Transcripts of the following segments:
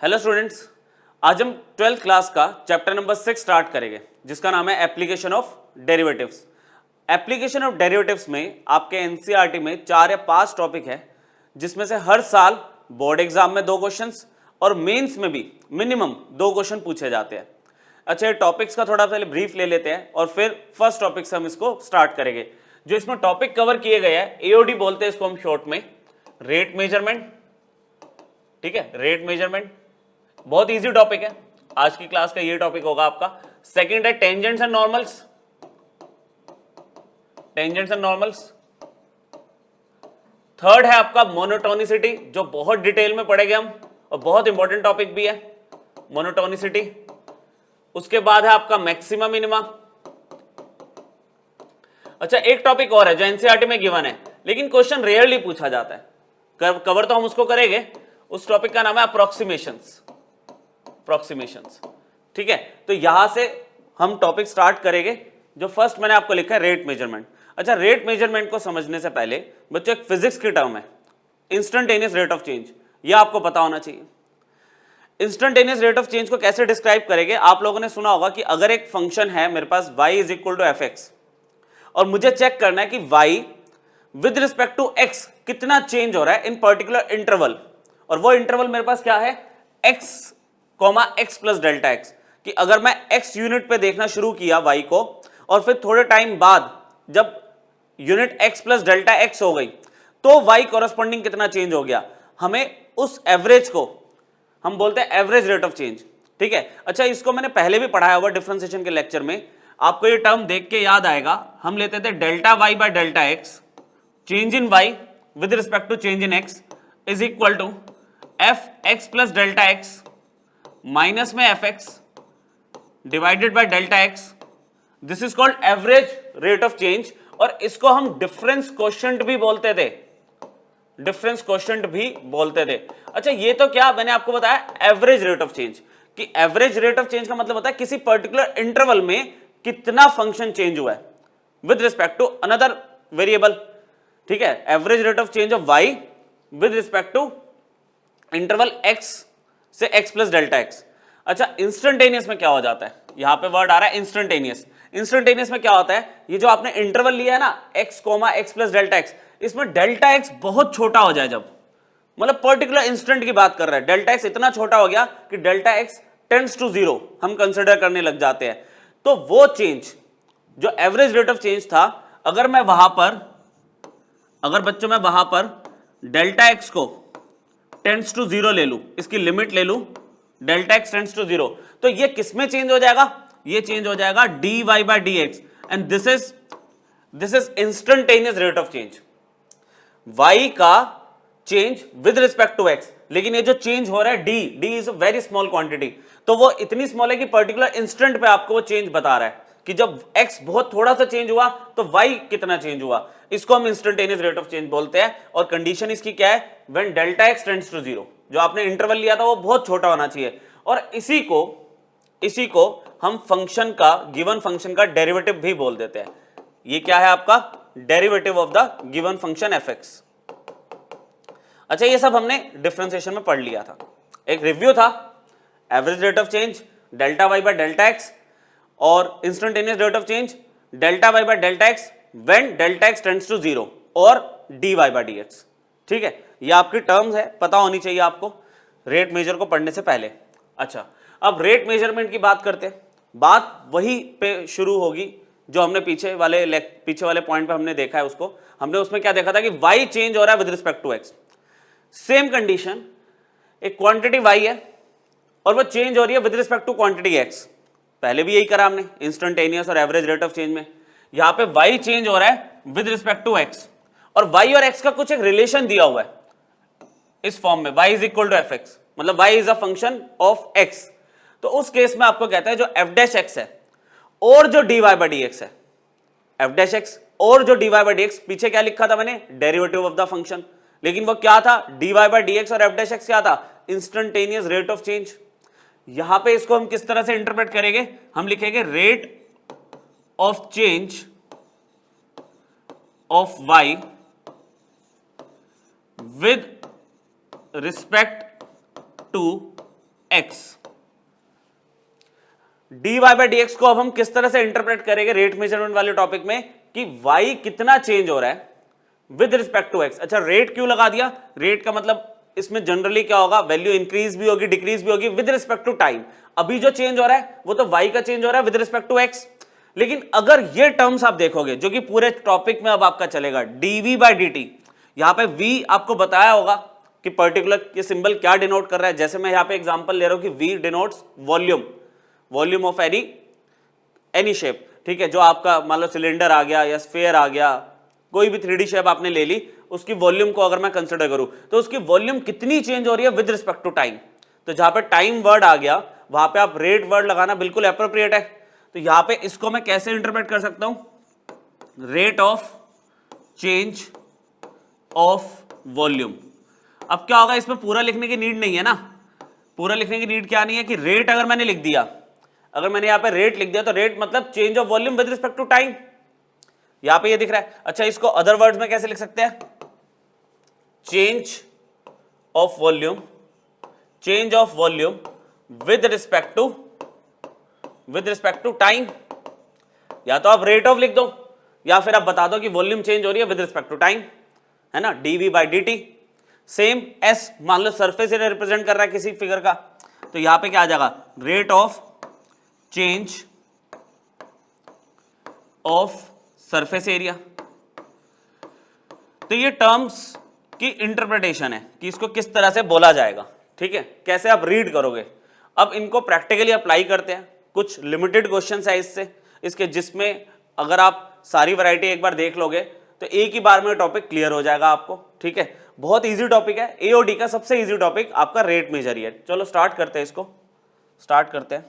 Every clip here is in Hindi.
हेलो स्टूडेंट्स, आज हम 12th क्लास का चैप्टर नंबर 6 स्टार्ट करेंगे जिसका नाम है application of derivatives. Application of derivatives में आपके एनसीईआरटी में 4 या 5 टॉपिक है जिसमें से हर साल बोर्ड एग्जाम में 2 क्वेश्चंस और मेंस में भी मिनिमम 2 क्वेश्चन पूछे जाते हैं। अच्छा, ये टॉपिक्स का थोड़ा पहले ब्रीफ ले लेते हैं और फिर फर्स्ट टॉपिक से हम इसको स्टार्ट करेंगे। जो इसमें टॉपिक कवर किए गए हैं एओडी बोलते हैं इसको हम शॉर्ट में, रेट मेजरमेंट। ठीक है, रेट मेजरमेंट बहुत इजी टॉपिक है, आज की क्लास का ये टॉपिक होगा आपका। सेकंड है tangents and normals, tangents and normals. Third है आपका मोनोटोनिसिटी, जो बहुत डिटेल में पढ़ेंगे हम और बहुत इंपॉर्टेंट टॉपिक भी है मोनोटोनिसिटी। उसके बाद है आपका मैक्सिमा मिनिमा। अच्छा, एक टॉपिक और है जो एनसीईआरटी में गिवन है लेकिन क्वेश्चन रेयरली पूछा जाता है, कवर तो हम उसको करेंगे। उस टॉपिक का नाम है अप्रोक्सीमेशंस, अप्रोक्सीमेशंस। ठीक है, तो यहां से हम टॉपिक स्टार्ट करेंगे। जो फर्स्ट मैंने आपको लिखा है रेट मेजरमेंट। अच्छा, रेट मेजरमेंट को समझने से पहले बच्चों एक फिजिक्स की टर्म है इंस्टेंटेनियस रेट ऑफ चेंज, यह आपको पता होना चाहिए। इंस्टेंटेनियस रेट ऑफ चेंज को कैसे डिस्क्राइब करेंगे? आप लोगों ने सुना होगा कि अगर एक फंक्शन है मेरे पास y is equal to F X और मुझे चेक करना है कि y with respect to x कितना चेंज हो रहा है इन पर्टिकुलर इंटरवल, और वो इंटरवल मेरे पास क्या है x comma x plus delta x, कि अगर मैं x यूनिट पे देखना शुरू किया y को और फिर थोड़े टाइम बाद जब unit x plus delta x हो गई तो y कॉरेस्पॉन्डिंग कितना चेंज हो गया, हमें उस एवरेज को हम बोलते हैं एवरेज रेट ऑफ चेंज। ठीक है, अच्छा इसको मैंने पहले भी पढ़ाया हुआ डिफरेंशिएशन के लेक्चर में, आपको ये टर्म देख के याद आएगा। हम लेते थे delta y by delta x, change in y with respect to change in x is equal to F x plus delta x minus में f x divided by delta x. This is called average rate of change, और इसको हम डिफरेंस कोएफिशिएंट भी बोलते थे, डिफरेंस कोएफिशिएंट भी बोलते थे। अच्छा, ये तो क्या मैंने आपको बताया एवरेज रेट ऑफ चेंज, कि एवरेज रेट ऑफ चेंज का मतलब होता है किसी पर्टिकुलर इंटरवल में कितना फंक्शन चेंज हुआ है with respect to another variable. ठीक है, average rate of change of Y with respect to interval X से एक्स प्लस डेल्टा एक्स। अच्छा, इंस्टेंटेनियस में क्या हो जाता है? यहां पे वर्ड आ रहा है इंस्टेंटेनियस। इंस्टेंटेनियस में क्या होता है, ये जो आपने इंटरवल लिया है ना X comma X plus delta X, इसमें डेल्टा एक्स बहुत छोटा हो जाए, जब मतलब पर्टिकुलर इंस्टेंट की बात कर रहे हैं, डेल्टा एक्स इतना छोटा हो गया कि डेल्टा एक्स टेंड्स टू 0 हम कंसिडर करने लग जाते हैं, तो वो चेंज जो एवरेज रेट ऑफ चेंज था, अगर मैं वहां पर, अगर बच्चों मैं वहां पर डेल्टा एक्स को टेंड्स टू 0 ले लूं, इसकी लिमिट ले लूं डेल्टा एक्स टेंड्स टू 0, तो ये किस में चेंज हो जाएगा? ये चेंज हो जाएगा D Y by D X, and this is instantaneous rate of change, y का change with respect to x। लेकिन ये जो चेंज हो रहा है d is a very small quantity, तो वो इतनी स्मॉल है कि पर्टिकुलर इंस्टेंट पे आपको वो चेंज बता रहा है कि जब x बहुत थोड़ा सा चेंज हुआ तो y कितना चेंज हुआ, इसको हम इंस्टेंटेनियस रेट ऑफ चेंज बोलते हैं। और कंडीशन इसकी क्या है? When delta x tends to 0, जो आपने इंटरवल लिया था वो बहुत छोटा होना चाहिए, और इसी को हम फंक्शन का, गिवन फंक्शन का डेरिवेटिव भी बोल देते हैं। ये क्या है आपका? Derivative of the given function F x. अच्छा, ये सब हमने डिफरेंशिएशन में पढ़ लिया था। एक रिव्यू था average rate of change delta y by delta x, और instantaneous rate of change delta y by delta x when delta x tends to 0 और d Y by D x. ठीक है, ये आपकी टर्म्स है, पता होनी चाहिए आपको रेट मेजर को पढ़ने से पहले। अच्छा, अब रेट मेजरमेंट की बात करते हैं। बात वही पे शुरू होगी जो हमने पीछे वाले पॉइंट पे हमने देखा है, उसको हमने उसमें क्या देखा था कि y चेंज हो रहा है with respect to x। Same condition, एक क्वांटिटी y है और वो चेंज हो रही है with respect to quantity x। पहले भी यही करा हमने इंस्टेंटेनियस और एवरेज रेट ऑफ चेंज में। यहां पे y चेंज हो रहा है विद रिस्पेक्ट टू x, और y और x का कुछ एक रिलेशन दिया हुआ है इस फॉर्म में, y is equal to F X, मतलब y is a function of x। तो उस केस में आपको कहता है जो f डैश x है और जो dy बाई डी एक्स है, f डैश x और जो dy बाई डी एक्स, पीछे क्या लिखा था मैंने? डेरिवेटिव ऑफ द फंक्शन, लेकिन वो क्या था? dy बाई डी एक्स और f डैश x क्या था? Instantaneous rate of change. यहां पे इसको हम किस तरह से इंटरप्रेट करेंगे? हम लिखेंगे rate of change of y with respect to X. dy by D X को अब हम किस तरह से इंटरप्रेट करेंगे रेट मेजरमेंट वाले टॉपिक में कि y कितना चेंज हो रहा है विद रिस्पेक्ट टू x। अच्छा, रेट क्यों लगा दिया? रेट का मतलब इसमें जनरली क्या होगा, वैल्यू इंक्रीज भी होगी डिक्रीज भी होगी विद रिस्पेक्ट टू टाइम। अभी जो चेंज हो रहा है वो तो y का चेंज हो रहा है विद रिस्पेक्ट टू x। लेकिन अगर ये टर्म्स आप देखोगे जो कि पूरे टॉपिक में अब आपका चलेगा, dv बाई dt, यहां पे v आपको बताया होगा कि पर्टिकुलर ये सिंबल क्या डिनोट कर रहा है। जैसे मैं यहां पे एग्जांपल ले रहा हूं कि v denotes volume, volume of any shape, ठीक है। जो आपका मान लो सिलेंडर आ गया या स्फीयर आ गया, कोई भी 3D शेप आपने ले ली, उसकी वॉल्यूम को अगर मैं कंसिडर करूं तो उसकी वॉल्यूम कितनी चेंज हो रही है विद रिस्पेक्ट टू टाइम। तो जहां पे टाइम वर्ड आ गया वहां पे आप रेट वर्ड लगाना बिल्कुल एप्रोप्रिएट है। तो यहां पे इसको मैं कैसे इंटरप्रेट कर सकता हूं, rate of change of volume. अब क्या होगा, इसमें पूरा लिखने की नीड नहीं है ना, पूरा लिखने की नीड क्या नहीं है कि रेट अगर मैंने लिख दिया, अगर मैंने यहां पे रेट लिख दिया तो रेट मतलब change of volume with respect to time, यहां पे ये दिख रहा है। अच्छा, इसको अदर वर्ड्स में कैसे लिख सकते हैं, change of volume, change of volume with respect to time. या तो आप रेट ऑफ लिख दो या फिर आप बता दो कि वॉल्यूम चेंज हो रही है विद रिस्पेक्ट टू टाइम, है ना, dv by dt। Same s मान लो सरफेस एरिया रिप्रेजेंट कर रहा है किसी फिगर का, तो यहां पे क्या आ जाएगा, rate of change of surface area. तो ये टर्म्स की इंटरप्रिटेशन है कि इसको किस तरह से बोला जाएगा, ठीक है, कैसे आप रीड करोगे। अब इनको प्रैक्टिकली अप्लाई करते हैं। कुछ लिमिटेड क्वेश्चंस है इसके जिसमें अगर आप सारी वैरायटी एक बार देख लोगे तो एक ही बार में टॉपिक क्लियर हो जाएगा आपको, ठीक है। बहुत इजी टॉपिक है, एओडी का सबसे इजी टॉपिक आपका रेट मेजर ही है। चलो स्टार्ट करते हैं, इसको स्टार्ट करते हैं।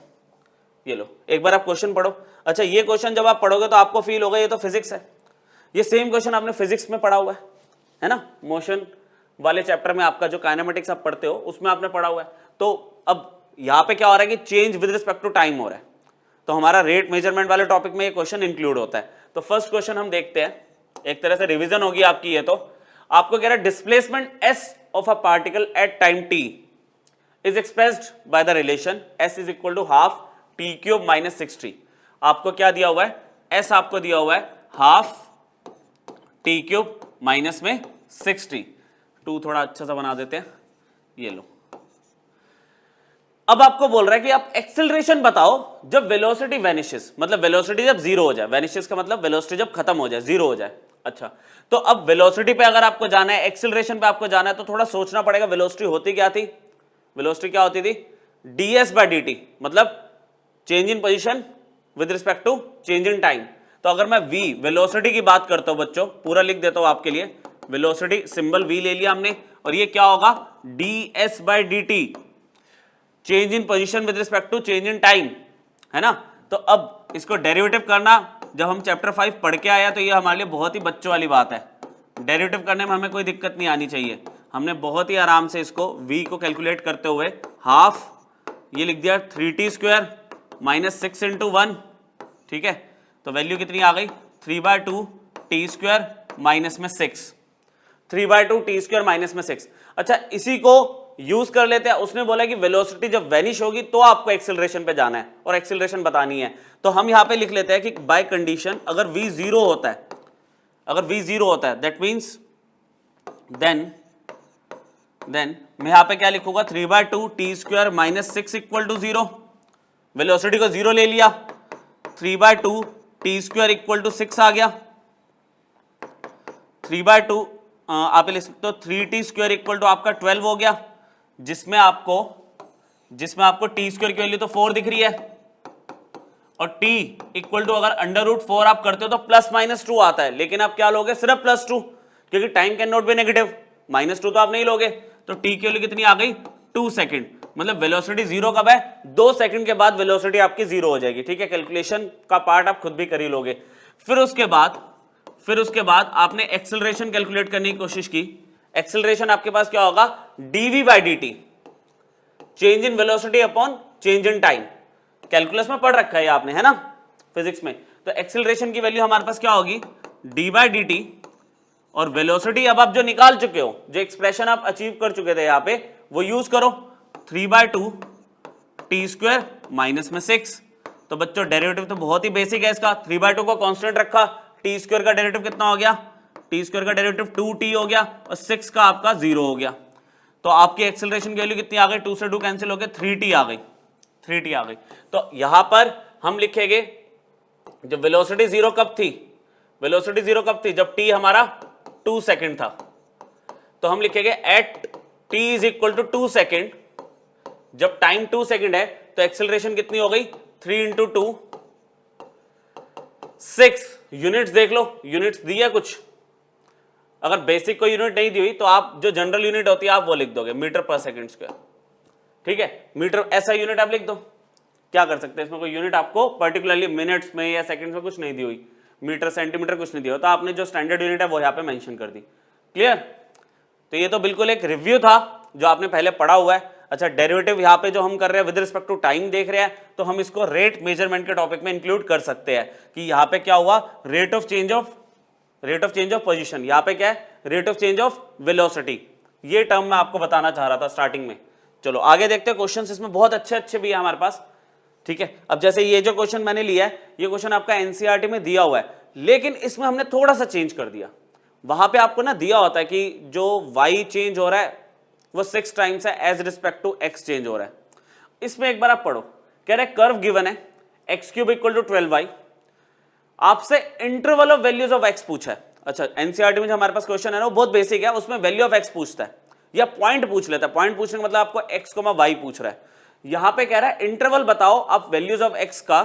ये लो, एक बार आप क्वेश्चन पढ़ो। अच्छा, ये क्वेश्चन जब आप पढ़ोगे तो आपको फील होगा ये तो फिजिक्स है। ये सेम क्वेश्चन आपने फिजिक्स में पढ़ा हुआ है ना, मोशन वाले चैप्टर में आपका जो काइनेमेटिक्स आप पढ़ते हो उसमें आपने पढ़ा हुआ है। तो अब यहाँ पे क्या हो रहा है कि change with respect to time हो रहा है, तो हमारा रेट मेजरमेंट वाले टॉपिक में ये क्वेश्चन इंक्लूड होता है। तो फर्स्ट क्वेश्चन हम देखते हैं, एक तरह से रिवीजन होगी आपकी। ये तो आपको कह रहा है displacement s of a particle at time t is expressed by the relation s is equal to half T cube minus 6t। आपको क्या दिया हुआ है, s आपको दिया हुआ है हाफ टी क्यूब माइनस में 6t। 2 थोड़ा अच्छा सा बना देते हैं, ये लो। अब आपको बोल रहा है कि आप एक्सेलरेशन बताओ जब वेलोसिटी वैनिशेस, मतलब वेलोसिटी जब जीरो हो जाए, वैनिशेस का मतलब वेलोसिटी जब खत्म हो जाए, जीरो हो जाए। अच्छा, तो अब वेलोसिटी पे अगर आपको जाना है, एक्सेलरेशन पे आपको जाना है, तो थोड़ा सोचना पड़ेगा। वेलोसिटी होती क्या थी, वेलोसिटी क्या होती थी, ds बाई dt, मतलब change in position with respect to change in time. तो अगर मैं v वेलोसिटी की बात करता हूं बच्चों, पूरा लिख देता हूं आपके लिए, वेलोसिटी सिंबल v ले लिया हमने, और ये क्या होगा, ds by dt, change in position with respect to change in time, है ना। तो अब इसको डेरिवेटिव करना, जब हम चैप्टर 5 पढ़ के आया तो ये हमारे लिए बहुत ही बच्चों वाली बात है। डेरिवेटिव करने में हमें कोई दिक्कत नहीं आनी चाहिए। हमने बहुत ही आराम से इसको v को कैलकुलेट करते हुए हाफ, ये लिख दिया 3t स्क्वायर माइनस 6 इंटू 1, ठीक है। तो वैल्यू कितनी आ गई, 3/2 टी स्क्वायर माइनस में 6, 3/2 टी स्क्वायर माइनस में 6। अच्छा, इसी को यूज कर लेते हैं। उसने बोला कि वेलोसिटी जब वैनिश होगी तो आपको एक्सेलरेशन पे जाना है और एक्सेलरेशन बतानी है। तो हम यहां पे लिख लेते हैं कि बाय कंडीशन अगर v 0 होता है, अगर v 0 होता है दैट मीन्स देन मैं यहां पे क्या लिखूंगा, 3/2 T square minus 6 equal to 0। Velocity को 0 ले लिया, 3/2 टी स्क्वायर इक्वल टू 6 आ गया। 3/2 आप लिख सकते हो 3t स्क्वायर इक्वल टू आपका 12 हो गया, जिसमें आपको टी स्क्वायर की वैल्यू तो 4 दिख रही है, और t इक्वल टू अगर √4 आप करते हो तो +-2 आता है, लेकिन आप क्या लोगे, सिर्फ +2, क्योंकि time can not be negative, -2 तो आप नहीं लोगे। तो t की वैल्यू कितनी आ गई, 2 सेकंड, मतलब वेलोसिटी 0 कब है, 2 सेकंड के बाद वेलोसिटी आपकी 0 हो जाएगी, ठीक है। कैलकुलेशन का पार्ट आप खुद भी कर ही लोगे। फिर उसके बाद आपने एक्सेलरेशन कैलकुलेट करने की कोशिश की। एक्सेलरेशन आपके पास क्या होगा, dv by dt, change in velocity upon change in time. Calculus में पढ़ रखा है आपने, है ना, फिजिक्स में। तो एक्सेलरेशन की वैल्यू हमारे पास क्या होगी, d बाई dt, और वेलोसिटी अब आप जो निकाल चुके हो, जो एक्सप्रेशन आप अचीव कर चुके थे यहां पे, वो यूज करो, 3/2 टी स्क्वायर माइनस में 6। तो बच्चों डेरिवेटिव तो बहुत ही बेसिक है इसका, 3/2 को कांस्टेंट रखा, टी स्क्वायर का डेरिवेटिव कितना हो गया, टी स्क्वायर का डेरिवेटिव 2t हो गया और 6 का आपका 0 हो गया। तो आपकी एक्सेलरेशन की वैल्यू कितनी आ गई, 2 से 2 कैंसिल हो गया, 3t आ गई, 3t आ गई। तो यहां पर हम लिखेंगे जब वेलोसिटी 0 कब थी, वेलोसिटी 0 कब थी, जब t हमारा 2 सेकंड था। तो हम लिखेंगे at t is equal to 2 second, जब टाइम 2 सेकेंड है तो एक्सेलरेशन कितनी हो गई, 3 इंटू 2 6। यूनिट्स देख लो, यूनिट्स दी है कुछ, अगर बेसिक कोई यूनिट नहीं दी हुई तो आप जो जनरल यूनिट होती है आप वो लिख दोगे, मीटर पर सेकंड स्क्वायर, ठीक है। मीटर ऐसा यूनिट आप लिख दो, क्या कर सकते हैं इसमें, कोई यूनिट आपको पर्टिकुलरली मिनट्स में या सेकंड्स में कुछ नहीं दी हुई, मीटर सेंटीमीटर कुछ नहीं दिया हो, तो आपने जो स्टैंडर्ड यूनिट है वो यहाँ पे मेंशन कर दी। क्लियर। तो ये तो बिल्कुल एक रिव्यू था जो आपने पहले पढ़ा हुआ है। अच्छा, डेरिवेटिव यहाँ पे जो हम कर रहे हैं विद रिस्पेक्ट टू टाइम देख रहे हैं, तो हम इसको रेट मेजरमेंट के टॉपिक में इंक्लूड कर सकते हैं कि यहाँ पे क्या हुआ, rate of change of position, यहाँ पे क्या है, rate of change of velocity. ये टर्म मैं आपको बताना चाह रहा था स्टार्टिंग में। चलो आगे देखते हैं, क्वेश्चन इसमें बहुत अच्छे अच्छे भी है हमारे पास, ठीक है। अब जैसे ये जो क्वेश्चन मैंने लिया है, ये क्वेश्चन आपका एनसीईआरटी में दिया हुआ है, लेकिन इसमें हमने थोड़ा सा चेंज कर दिया। वहां पे आपको ना दिया होता है कि जो y चेंज हो रहा है वो 6 टाइम्स है as respect to x change हो रहा है। इसमें एक बार आप पढ़ो, कह रहे कर्व गिवन है x cube equal to 12y, आपसे interval of values of x पूछा है। अच्छा, एनसीईआरटी में जो हमारे पास क्वेश्चन है ना वो बहुत बेसिक है, उसमें वैल्यू ऑफ x पूछता है या पॉइंट पूछ लेता है। पॉइंट पूछने का मतलब आपको x, y पूछ रहा है। यहां पे कह रहा है इंटरवल बताओ आप वैल्यूज ऑफ x का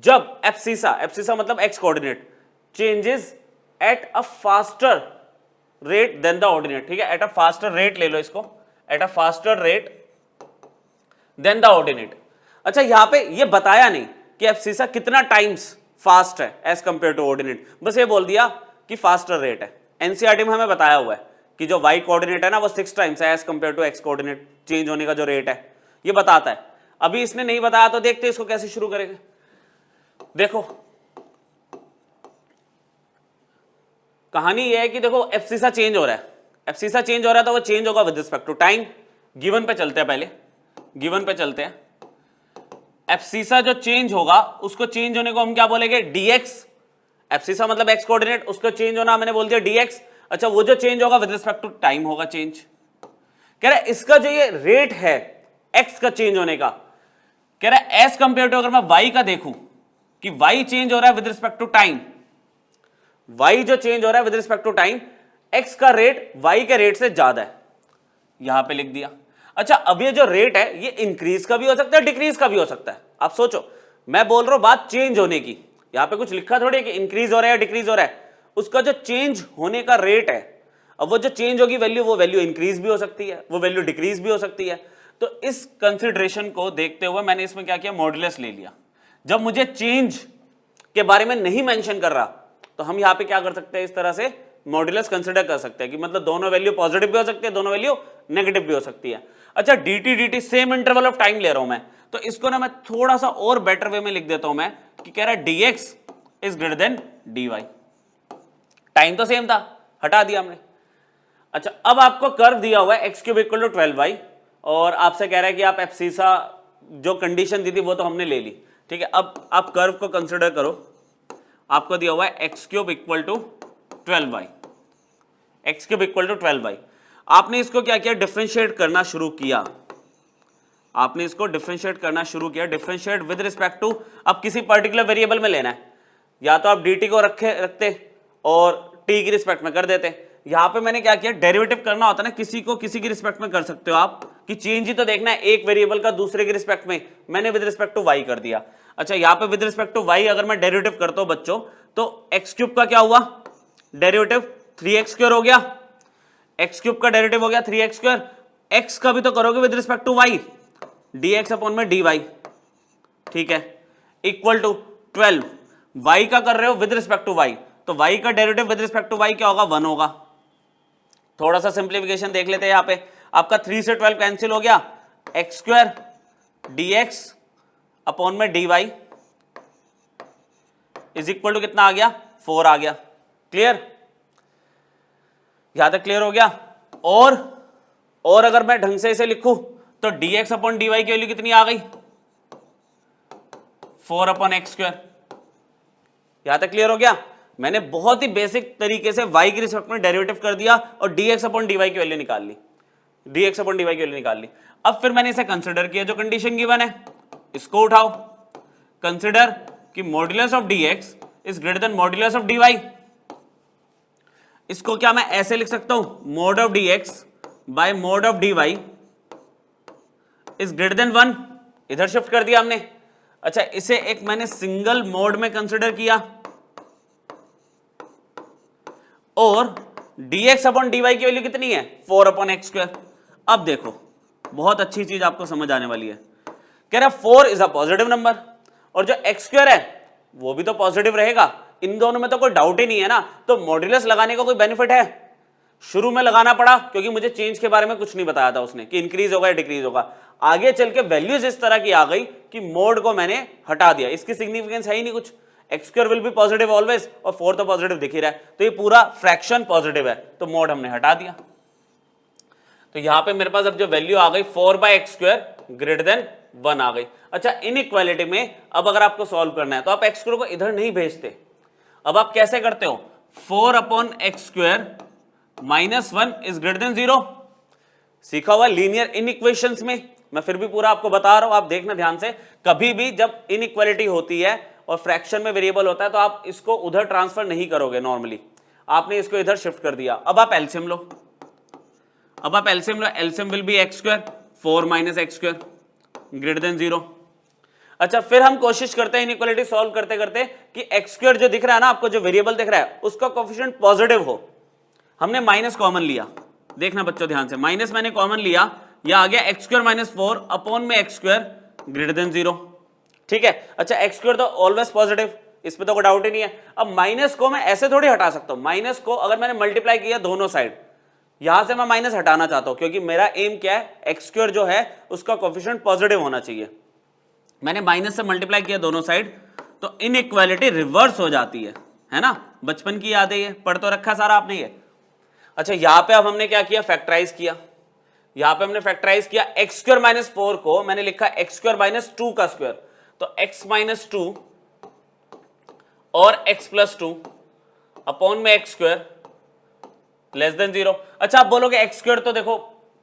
जब एब्सिसा मतलब x coordinate changes at a faster rate than the ordinate, ठीक है। एट अ फास्टर रेट ले लो इसको, at a faster rate than the ordinate. अच्छा, यहां पे ये बताया नहीं कि एब्सिसा कितना टाइम्स फास्ट है एज कंपेयर टू ऑर्डिनेट, बस ये बोल दिया कि फास्टर रेट है। एनसीईआरटी में हमें बताया हुआ है कि जो y कोऑर्डिनेट है ना वो 6 टाइम्स है as compare to x coordinate change होने का जो रेट है, ये बताता है। अभी इसने नहीं बताया तो देखते इसको कैसे शुरू करेंगे। देखो कहानी ये है कि देखो एब्सिसा चेंज हो रहा है, एब्सिसा चेंज हो रहा है तो वो चेंज होगा with respect to time. Given पे चलते हैं, पहले गिवन पे चलते हैं। एब्सिसा जो चेंज होगा उसको चेंज होने को हम क्या बोलेंगे, dx। एब्सिसा मतलब x कोऑर्डिनेट, उसको चेंज होना मैंने बोल दिया dx। अच्छा, वो जो चेंज होगा विद रिस्पेक्ट टू टाइम होगा चेंज। कह रहा है इसका जो ये रेट है x का चेंज होने का, कह रहा है एज कंपेयर टू अगर मैं y का देखूं कि y चेंज हो रहा है with respect to time, y जो चेंज हो रहा है with respect to time, x का रेट y के रेट से ज्यादा है, यहां पे लिख दिया। अच्छा, अब ये जो रेट है ये इंक्रीज का भी हो सकता है, डिक्रीज का भी हो सकता है। आप सोचो, मैं बोल रहा हूं बात चेंज होने की, यहां पे कुछ लिखा थोड़ी है कि इंक्रीज हो रहा है या डिक्रीज हो रहा है, उसका जो चेंज होने का रेट है, अब वो जो चेंज होगी वैल्यू, वो वैल्यू इंक्रीज भी हो सकती है, वो वैल्यू डिक्रीज भी हो सकती है। तो इस कंसिडरेशन को देखते हुए मैंने इसमें क्या किया, मॉड्यूलस ले लिया। जब मुझे चेंज के बारे में नहीं मेंशन कर रहा तो हम यहां पे क्या कर सकते हैं, इस तरह से मॉड्यूलस कंसिडर कर सकते हैं कि मतलब दोनों वैल्यू पॉजिटिव भी हो सकती है, दोनों वैल्यू नेगेटिव भी हो सकती है। अच्छा, dt same interval of time ले रहा हूं मैं, तो इसको ना मैं थोड़ा सा और बेटर वे में लिख देता हूं मैं कि कह रहा है dx is greater then dy। Time तो सेम था, हटा दिया हमने। अच्छा, अब आपको कर्व दिया हुआ है x cube equal to 12y और आपसे कह रहा है कि आप एब्सिसा जो कंडीशन दी थी वो तो हमने ले ली, ठीक है। अब आप कर्व को कंसिडर करो, आपको दिया हुआ है x cube equal to 12y, x cube equal to 12y। आपने इसको क्या किया, डिफरेंशिएट करना शुरू किया, आपने इसको डिफरेंशिएट करना शुरू किया। डिफरेंशिएट विद रिस्पेक्ट टू, अब किसी पर्टिकुलर वेरिएबल में लेना है, या तो आप dt को रखते और t की रिस्पेक्ट में कर देते। यहां पे मैंने क्या किया, डेरिवेटिव करना होता है ना, किसी को किसी की रिस्पेक्ट में कर सकते हो आप, कि चेंज ही तो देखना है एक वेरिएबल का दूसरे की रिस्पेक्ट में, मैंने विद रिस्पेक्ट टू y कर दिया। अच्छा, यहां पे विद रिस्पेक्ट टू y अगर मैं डेरिवेटिव करता हूं बच्चों, तो x क्यूब का क्या हुआ डेरिवेटिव, 3x स्क्वायर हो गया, x क्यूब का डेरिवेटिव हो गया 3x स्क्वायर, x का भी तो करोगे with respect to y, dx upon में dy, ठीक है, इक्वल टू 12। y का कर रहे हो विद रिस्पेक्ट टू y, तो y का derivative with respect to y क्या होगा, 1 होगा। थोड़ा सा सिंप्लीफिकेशन देख लेते हैं, यहां पे आपका 3 से 12 कैंसिल हो गया, x स्क्वायर dx अपॉन में dy इज इक्वल टू कितना आ गया, 4 आ गया। क्लियर, यहां तक क्लियर हो गया। और अगर मैं ढंग से इसे लिखूं तो dx अपॉन dy की वैल्यू कितनी आ गई? 4 अपॉन एक्स स्क्वायर। यहां तक क्लियर हो गया? मैंने बहुत ही बेसिक तरीके से y के रिस्पेक्ट में डेरिवेटिव कर दिया और dx अपॉन dy की वैल्यू निकाल ली, dx अपॉन dy की वैल्यू निकाल ली। अब फिर मैंने इसे कंसिडर किया, जो कंडीशन गिवन है इसको उठाओ, कंसिडर कि modulus of dx is greater than modulus of dy। इसको क्या मैं ऐसे लिख सकता हूं, mod of dx by mod of dy is greater than 1, इधर शिफ्ट कर दिया हमने। अच्छा, इसे एक मैंने सिंगल मोड में कंसिडर किया और dx अपॉन dy की वैल्यू कितनी है? 4 अपॉन एक्स स्क्वायर। अब देखो बहुत अच्छी चीज आपको समझ आने वाली है, कह रहा 4 इज अ पॉजिटिव नंबर और जो एक्स स्क्वायर है वो भी तो पॉजिटिव रहेगा, इन दोनों में तो कोई डाउट ही नहीं है ना। तो मॉड्यूलस लगाने का कोई बेनिफिट है? शुरू में लगाना पड़ा क्योंकि मुझे चेंज के बारे में कुछ नहीं बताया था उसने कि इंक्रीज होगा या डिक्रीज होगा। आगे चल के वैल्यूज इस तरह की आ गई कि मोड को मैंने हटा दिया, इसकी सिग्निफिकेंस है ही नहीं कुछ। X square will be positive always और 4 तो पॉजिटिव दिख ही रहा है, तो ये पूरा फ्रैक्शन पॉजिटिव है, तो मोड हमने हटा दिया। तो यहां पे मेरे पास अब जो वैल्यू आ गई 4 by X square greater than 1 आ गई। अच्छा, इनइक्वालिटी में अब अगर आपको सॉल्व करना है तो आप एक्स स्क्वायर को इधर नहीं भेजते, अब आप कैसे करते हो? 4 upon x square minus 1 is greater then 0। सीखा हुआ लीनियर इनइक्वेशंस में, मैं फिर भी पूरा आपको बता रहा हूं, आप देखना ध्यान से। कभी भी जब इनइक्वालिटी होती है और फ्रैक्शन में वेरिएबल होता है तो आप इसको उधर ट्रांसफर नहीं करोगे नॉर्मली, आपने इसको इधर शिफ्ट कर दिया। अब आप एलसीएम लो, अब आप LCM low, LCM will be x square 4 minus x square greater then 0। अच्छा, फिर हम कोशिश करते हैं इनइक्वालिटी सॉल्व करते करते कि एक्स स्क्वायर जो दिख रहा है ना आपको, जो वेरिएबल दिख रहा है उसका कोएफिशिएंट पॉजिटिव हो। हमने माइनस कॉमन लिया, देखना बच्चों ध्यान से, माइनस मैंने कॉमन लिया, यह आ गया एक्स स्क्वायर माइनस 4 अपॉन में एक्स स्क्वायर ग्रेटर देन 0। ठीक है। अच्छा, एक्स स्क्वायर तो ऑलवेज पॉजिटिव, इस पे तो कोई डाउट ही नहीं है। अब माइनस को मैं ऐसे थोड़ी हटा सकता हूं, माइनस को अगर मैंने मल्टीप्लाई किया दोनों साइड, यहां से मैं माइनस हटाना चाहता हूं क्योंकि मेरा एम क्या है, एक्स स्क्वायर जो है उसका कोएफिशिएंट पॉजिटिव होना चाहिए। मैंने माइनस से मल्टीप्लाई किया दोनों साइड, तो इनइक्वालिटी रिवर्स हो जाती है ना। बचपन की याद है, ये पढ़ तो रखा सारा आपने ये। अच्छा, यहां पे अब हमने क्या किया, फैक्टराइज किया। यहां पे हमने फैक्टराइज किया, एक्स स्क्वायर माइनस 4 को मैंने लिखा एक्स स्क्वायर माइनस 2 का स्क्वायर, तो एक्स माइनस 2 और एक्स प्लस 2 अपॉन में एक्स स्क्वायर लेस देन 0। अच्छा, आप बोलोगे एक्स स्क्वायर तो देखो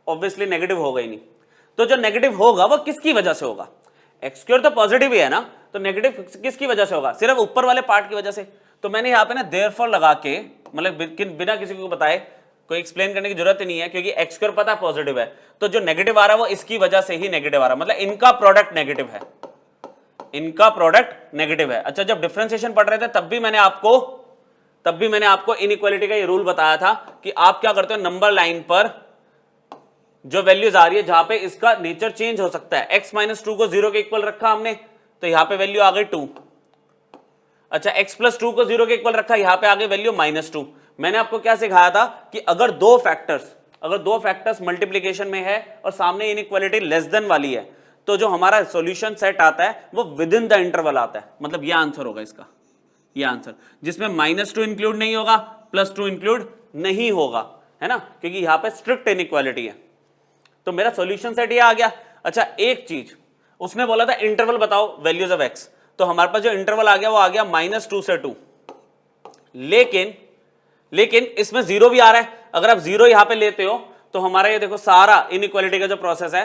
ऑब्वियसली नेगेटिव होगा ही नहीं, तो जो नेगेटिव होगा वो किसकी वजह से होगा? एक्स स्क्वायर तो पॉजिटिव ही है ना, तो नेगेटिव किसकी वजह से होगा? सिर्फ ऊपर वाले पार्ट की वजह से। तो मैंने यहाँ पे ना देयरफॉर लगा के, मतलब बिना किसी को बताए, कोई एक्सप्लेन करने की जरूरत ही नहीं है क्योंकि एक्स स्क्वायर पता पॉजिटिव है, तो जो नेगेटिव आ रहा है वो इसकी वजह से ही नेगेटिव आ रहा है, मतलब इनका प्रोडक्ट नेगेटिव है, इनका प्रोडक्ट नेगेटिव है। अच्छा, जब डिफरेंशिएशन पढ़ रहे थे तब भी मैंने आपको इनइक्वालिटी का ये रूल बताया था कि आप क्या करते हो, नंबर लाइन पर जो वैल्यूज आ रही है जहां पे इसका नेचर चेंज हो सकता है, x माइनस 2 को 0 के इक्वल रखा हमने, तो यहां पे वैल्यू आ गई 2। अच्छा, x प्लस 2 को 0 के इक्वल रखा, यहां पे आ गई वैल्यू माइनस 2। मैंने आपको क्या सिखाया था कि अगर दो फैक्टर्स मल्टीप्लीकेशन में है और सामने इनइक्वालिटी लेस देन वाली है, तो जो हमारा सॉल्यूशन सेट आता है वो विद इन द इंटरवल आता है। मतलब ये आंसर होगा इसका, ये आंसर जिसमें माइनस 2 इंक्लूड नहीं होगा, प्लस 2 इंक्लूड नहीं होगा, है ना, क्योंकि यहां पे स्ट्रिक्ट इनइक्वालिटी है। तो मेरा सॉल्यूशन सेट ये आ गया। अच्छा, एक चीज उसने बोला था इंटरवल बताओ वैल्यूज ऑफ एक्स, तो हमारे पास जो इंटरवल आ गया वो आ गया -2 से 2। लेकिन इसमें 0 भी आ रहा है। अगर आप 0 यहां पे लेते हो तो हमारा ये देखो सारा इनइक्वालिटी का जो प्रोसेस है,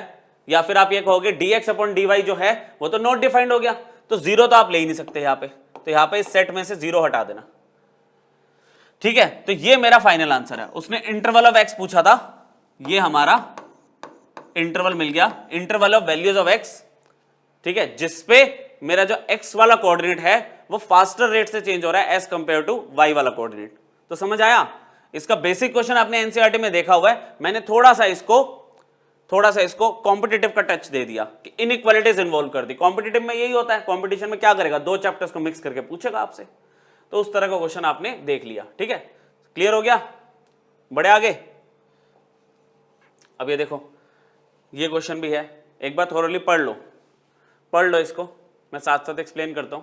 या फिर आप ये कहोगे dx अपॉन dy जो है वो तो नॉट डिफाइंड हो गया, तो 0 तो आप ले ही नहीं सकते यहां पे, तो यहां पे इस सेट में से 0 हटा देना। ठीक है, तो ये मेरा फाइनल आंसर है। उसने इंटरवल ऑफ एक्स पूछा था, ये हमारा इंटरवल मिल गया, interval of values of x. ठीक है, जिसपे मेरा जो एक्स वाला कोऑर्डिनेट है वो फास्टर रेट से चेंज हो रहा है एज कंपेयर टू वाई वाला कोऑर्डिनेट। तो समझ आया? इसका बेसिक क्वेश्चन आपने एनसीईआरटी में देखा हुआ है, मैंने थोड़ा सा इसको कॉम्पिटिटिव का टच दे दिया कि इनइक्वालिटीज इन्वॉल्व कर दी। कॉम्पिटिटिव में यही होता है, कॉम्पिटिशन में क्या करेगा, दो चैप्टर्स को मिक्स करके पूछेगा आपसे, तो उस तरह का क्वेश्चन आपने देख लिया। ठीक है, क्लियर हो गया? बड़े आगे। अब ये देखो, ये क्वेश्चन भी है, एक बार थोरली पढ़ लो इसको, मैं साथ साथ एक्सप्लेन करता हूं।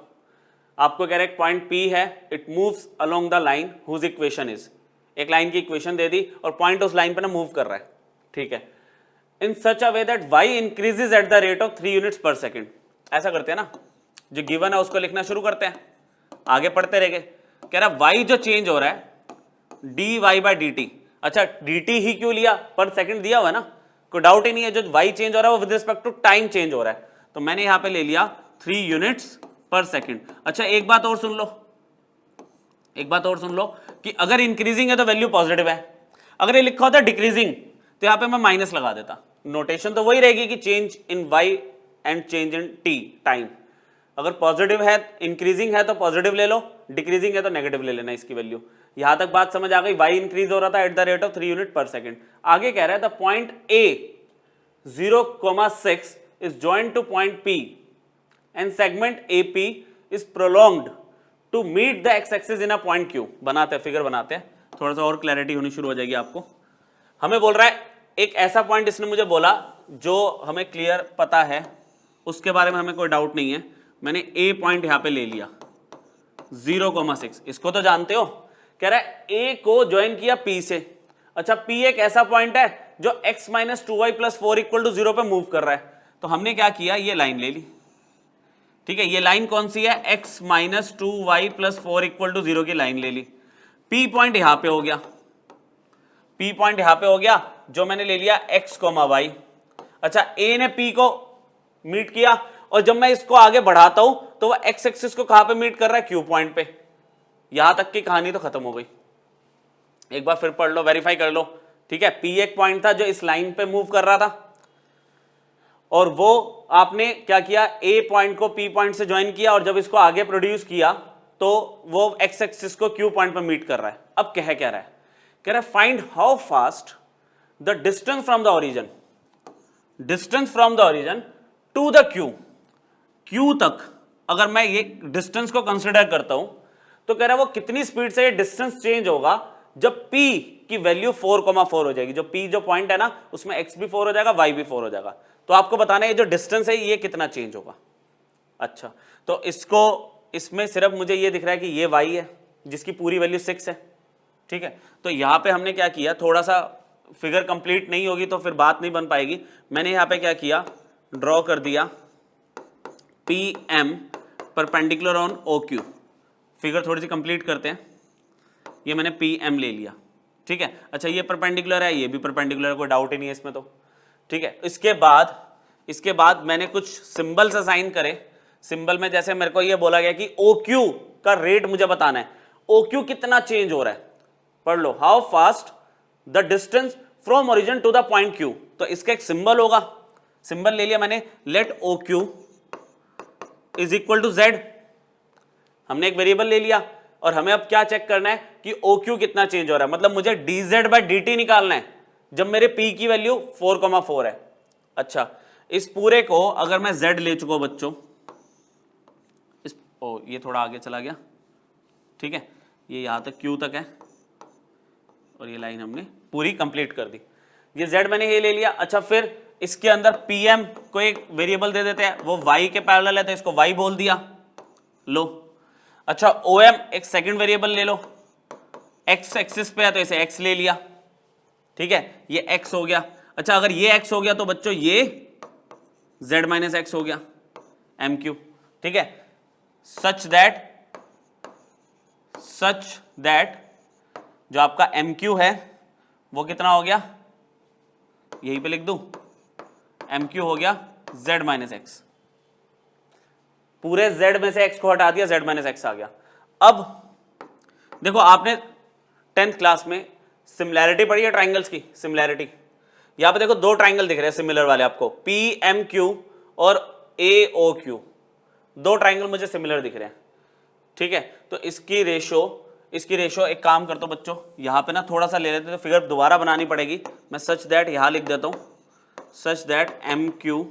आपको कह रहे हैं पॉइंट P है, it moves along the line whose equation is, एक लाइन की इक्वेशन दे दी और पॉइंट उस लाइन पे ना मूव कर रहा है। ठीक है, in such a way that y increases at the rate of 3 units per second. ऐसा करते हैं ना, जो गिवन है उसको लिखना शुरू करते हैं, आगे पढ़ते रहेंगे। कह रहा y जो चेंज हो रहा है dy बाई dt। अच्छा dt ही क्यों लिया, पर सेकंड दिया हुआ है ना, कोई डाउट ही नहीं है। जो y चेंज हो रहा है वो with respect to time change हो रहा है, तो मैंने यहां पे ले लिया 3 यूनिट्स पर सेकंड। अच्छा एक बात और सुन लो, एक बात और सुन लो कि अगर इंक्रीजिंग है तो वैल्यू पॉजिटिव है, अगर ये लिखा होता डिक्रीजिंग तो यहां पे मैं माइनस लगा देता। नोटेशन तो वही रहेगी कि change in y and change in t time. अगर पॉजिटिव है, इंक्रीजिंग है तो पॉजिटिव ले लो, डिक्रीजिंग है तो नेगेटिव ले लेना इसकी वैल्यू। यहां तक बात समझ आ गई, y इंक्रीज हो रहा था at the rate of 3 unit per second. आगे कह रहा है the point A 0,6 is joined to point P and segment AP is prolonged to meet the X axis in a point Q। बनाते हैं, फिगर बनाते हैं, थोड़ा सा और क्लैरिटी होनी शुरू हो जाएगी आपको। हमें बोल रहा है एक ऐसा पॉइंट इसने मुझे बोला जो हमें क्लियर पता है, उसके बारे में हमें कोई डाउट नहीं है। मैंने A पॉइंट यहां पे ले लिया 0,6, इसको तो जानते हो। कह रहा है A को ज्वाइन किया P से। अच्छा P एक ऐसा पॉइंट है जो x minus 2y plus 4 equal to 0 पे मूव कर रहा है, तो हमने क्या किया, ये लाइन ले ली। ठीक है, ये लाइन कौन सी है, x minus 2y plus 4 equal to 0 की लाइन ले ली। P पॉइंट यहां पे हो गया, P पॉइंट यहां पे हो गया जो मैंने ले लिया x, y। अच्छा A ने P को मीट किया, और जब मैं इसको आगे बढ़ाता हूं तो वह x एक्सिस को कहां पे मीट कर रहा है, Q पॉइंट पे। यहां तक की कहानी तो खत्म हो गई। एक बार फिर पढ़ लो, वेरीफाई कर लो। ठीक है, P एक पॉइंट था जो इस लाइन पे मूव कर रहा था, और वो आपने क्या किया, A पॉइंट को P पॉइंट से ज्वाइन किया, और जब इसको आगे प्रोड्यूस किया तो वो x एक्सिस को Q पॉइंट पे मीट कर रहा है। अब कह क्या रहा है, कह रहा है find how fast the distance from the origin, distance from the origin to the Q तक अगर मैं ये डिस्टेंस को कंसिडर करता हूं तो कह रहा है वो कितनी स्पीड से ये डिस्टेंस चेंज होगा जब P की वैल्यू 4,4 हो जाएगी। जो P जो पॉइंट है ना उसमें x भी 4 हो जाएगा, y भी 4 हो जाएगा। तो आपको बताना है ये जो डिस्टेंस है ये कितना चेंज होगा। अच्छा तो इसको, इसमें सिर्फ मुझे ये दिख रहा है कि ये y है जिसकी पूरी वैल्यू 6 है। ठीक है, तो यहां पे हमने क्या किया, थोड़ा सा फिगर कंप्लीट नहीं होगी तो फिर बात नहीं बन पाएगी। मैंने यहां पे क्या किया, ड्रॉ कर दिया PM perpendicular on OQ। Figure थोड़ी सी कंप्लीट करते हैं, ये मैंने PM ले लिया। ठीक है, अच्छा ये परपेंडिकुलर है, ये भी परपेंडिकुलर है, कोई डाउट ही नहीं है इसमें तो। ठीक है, इसके बाद मैंने कुछ सिंबल्स असाइन करे। सिंबल में जैसे मेरे को ये बोला गया कि OQ का रेट मुझे बताना है, OQ कितना चेंज हो रहा है। पढ़ लो, how fast the distance from origin to the point Q। तो इसका एक सिंबल होगा, सिंबल ले लिया मैंने, let OQ is equal to Z। हमने एक वेरिएबल ले लिया, और हमें अब क्या चेक करना है कि OQ कितना चेंज हो रहा है, मतलब मुझे dz बाई dt निकालना है जब मेरे P की वैल्यू 4,4 है। अच्छा इस पूरे को अगर मैं Z ले चुका हूं बच्चों, ये थोड़ा आगे चला गया। ठीक है, ये यहां तक Q तक है, और ये लाइन हमने पूरी कंप्लीट कर दी। ये Z मैंने ये ले लिया। अच्छा फिर इसके अंदर PM को एक वेरिएबल दे देते हैं, वो y के पैरेलल है तो इसको y बोल दिया, लो। अच्छा OM एक सेकंड वेरिएबल ले लो, x एक्सिस पे है तो इसे x ले लिया। ठीक है, ये x हो गया। अच्छा अगर ये x हो गया तो बच्चों ये z माइनस x हो गया, MQ। ठीक है, सच दैट जो आपका MQ है वो कितना हो गया, यहीं पे लिख दूं, MQ हो गया z माइनस x। पूरे z में से x को हटा दिया, z माइनस x आ गया। अब देखो आपने 10th क्लास में सिमिलैरिटी पढ़ी है, ट्राइंगल्स की सिमिलैरिटी। यहां पे देखो दो ट्राइंगल दिख रहे हैं सिमिलर वाले आपको, PMQ और AOQ, दो ट्राइंगल मुझे सिमिलर दिख रहे हैं। ठीक है, तो इसकी रेशो एक काम करता हूं बच्चों, यहां पे ना थोड़ा सा ले लेते तो फिगर दोबारा बनानी पड़ेगी। मैं सच दैट यहां लिख देता हूं, such that MQ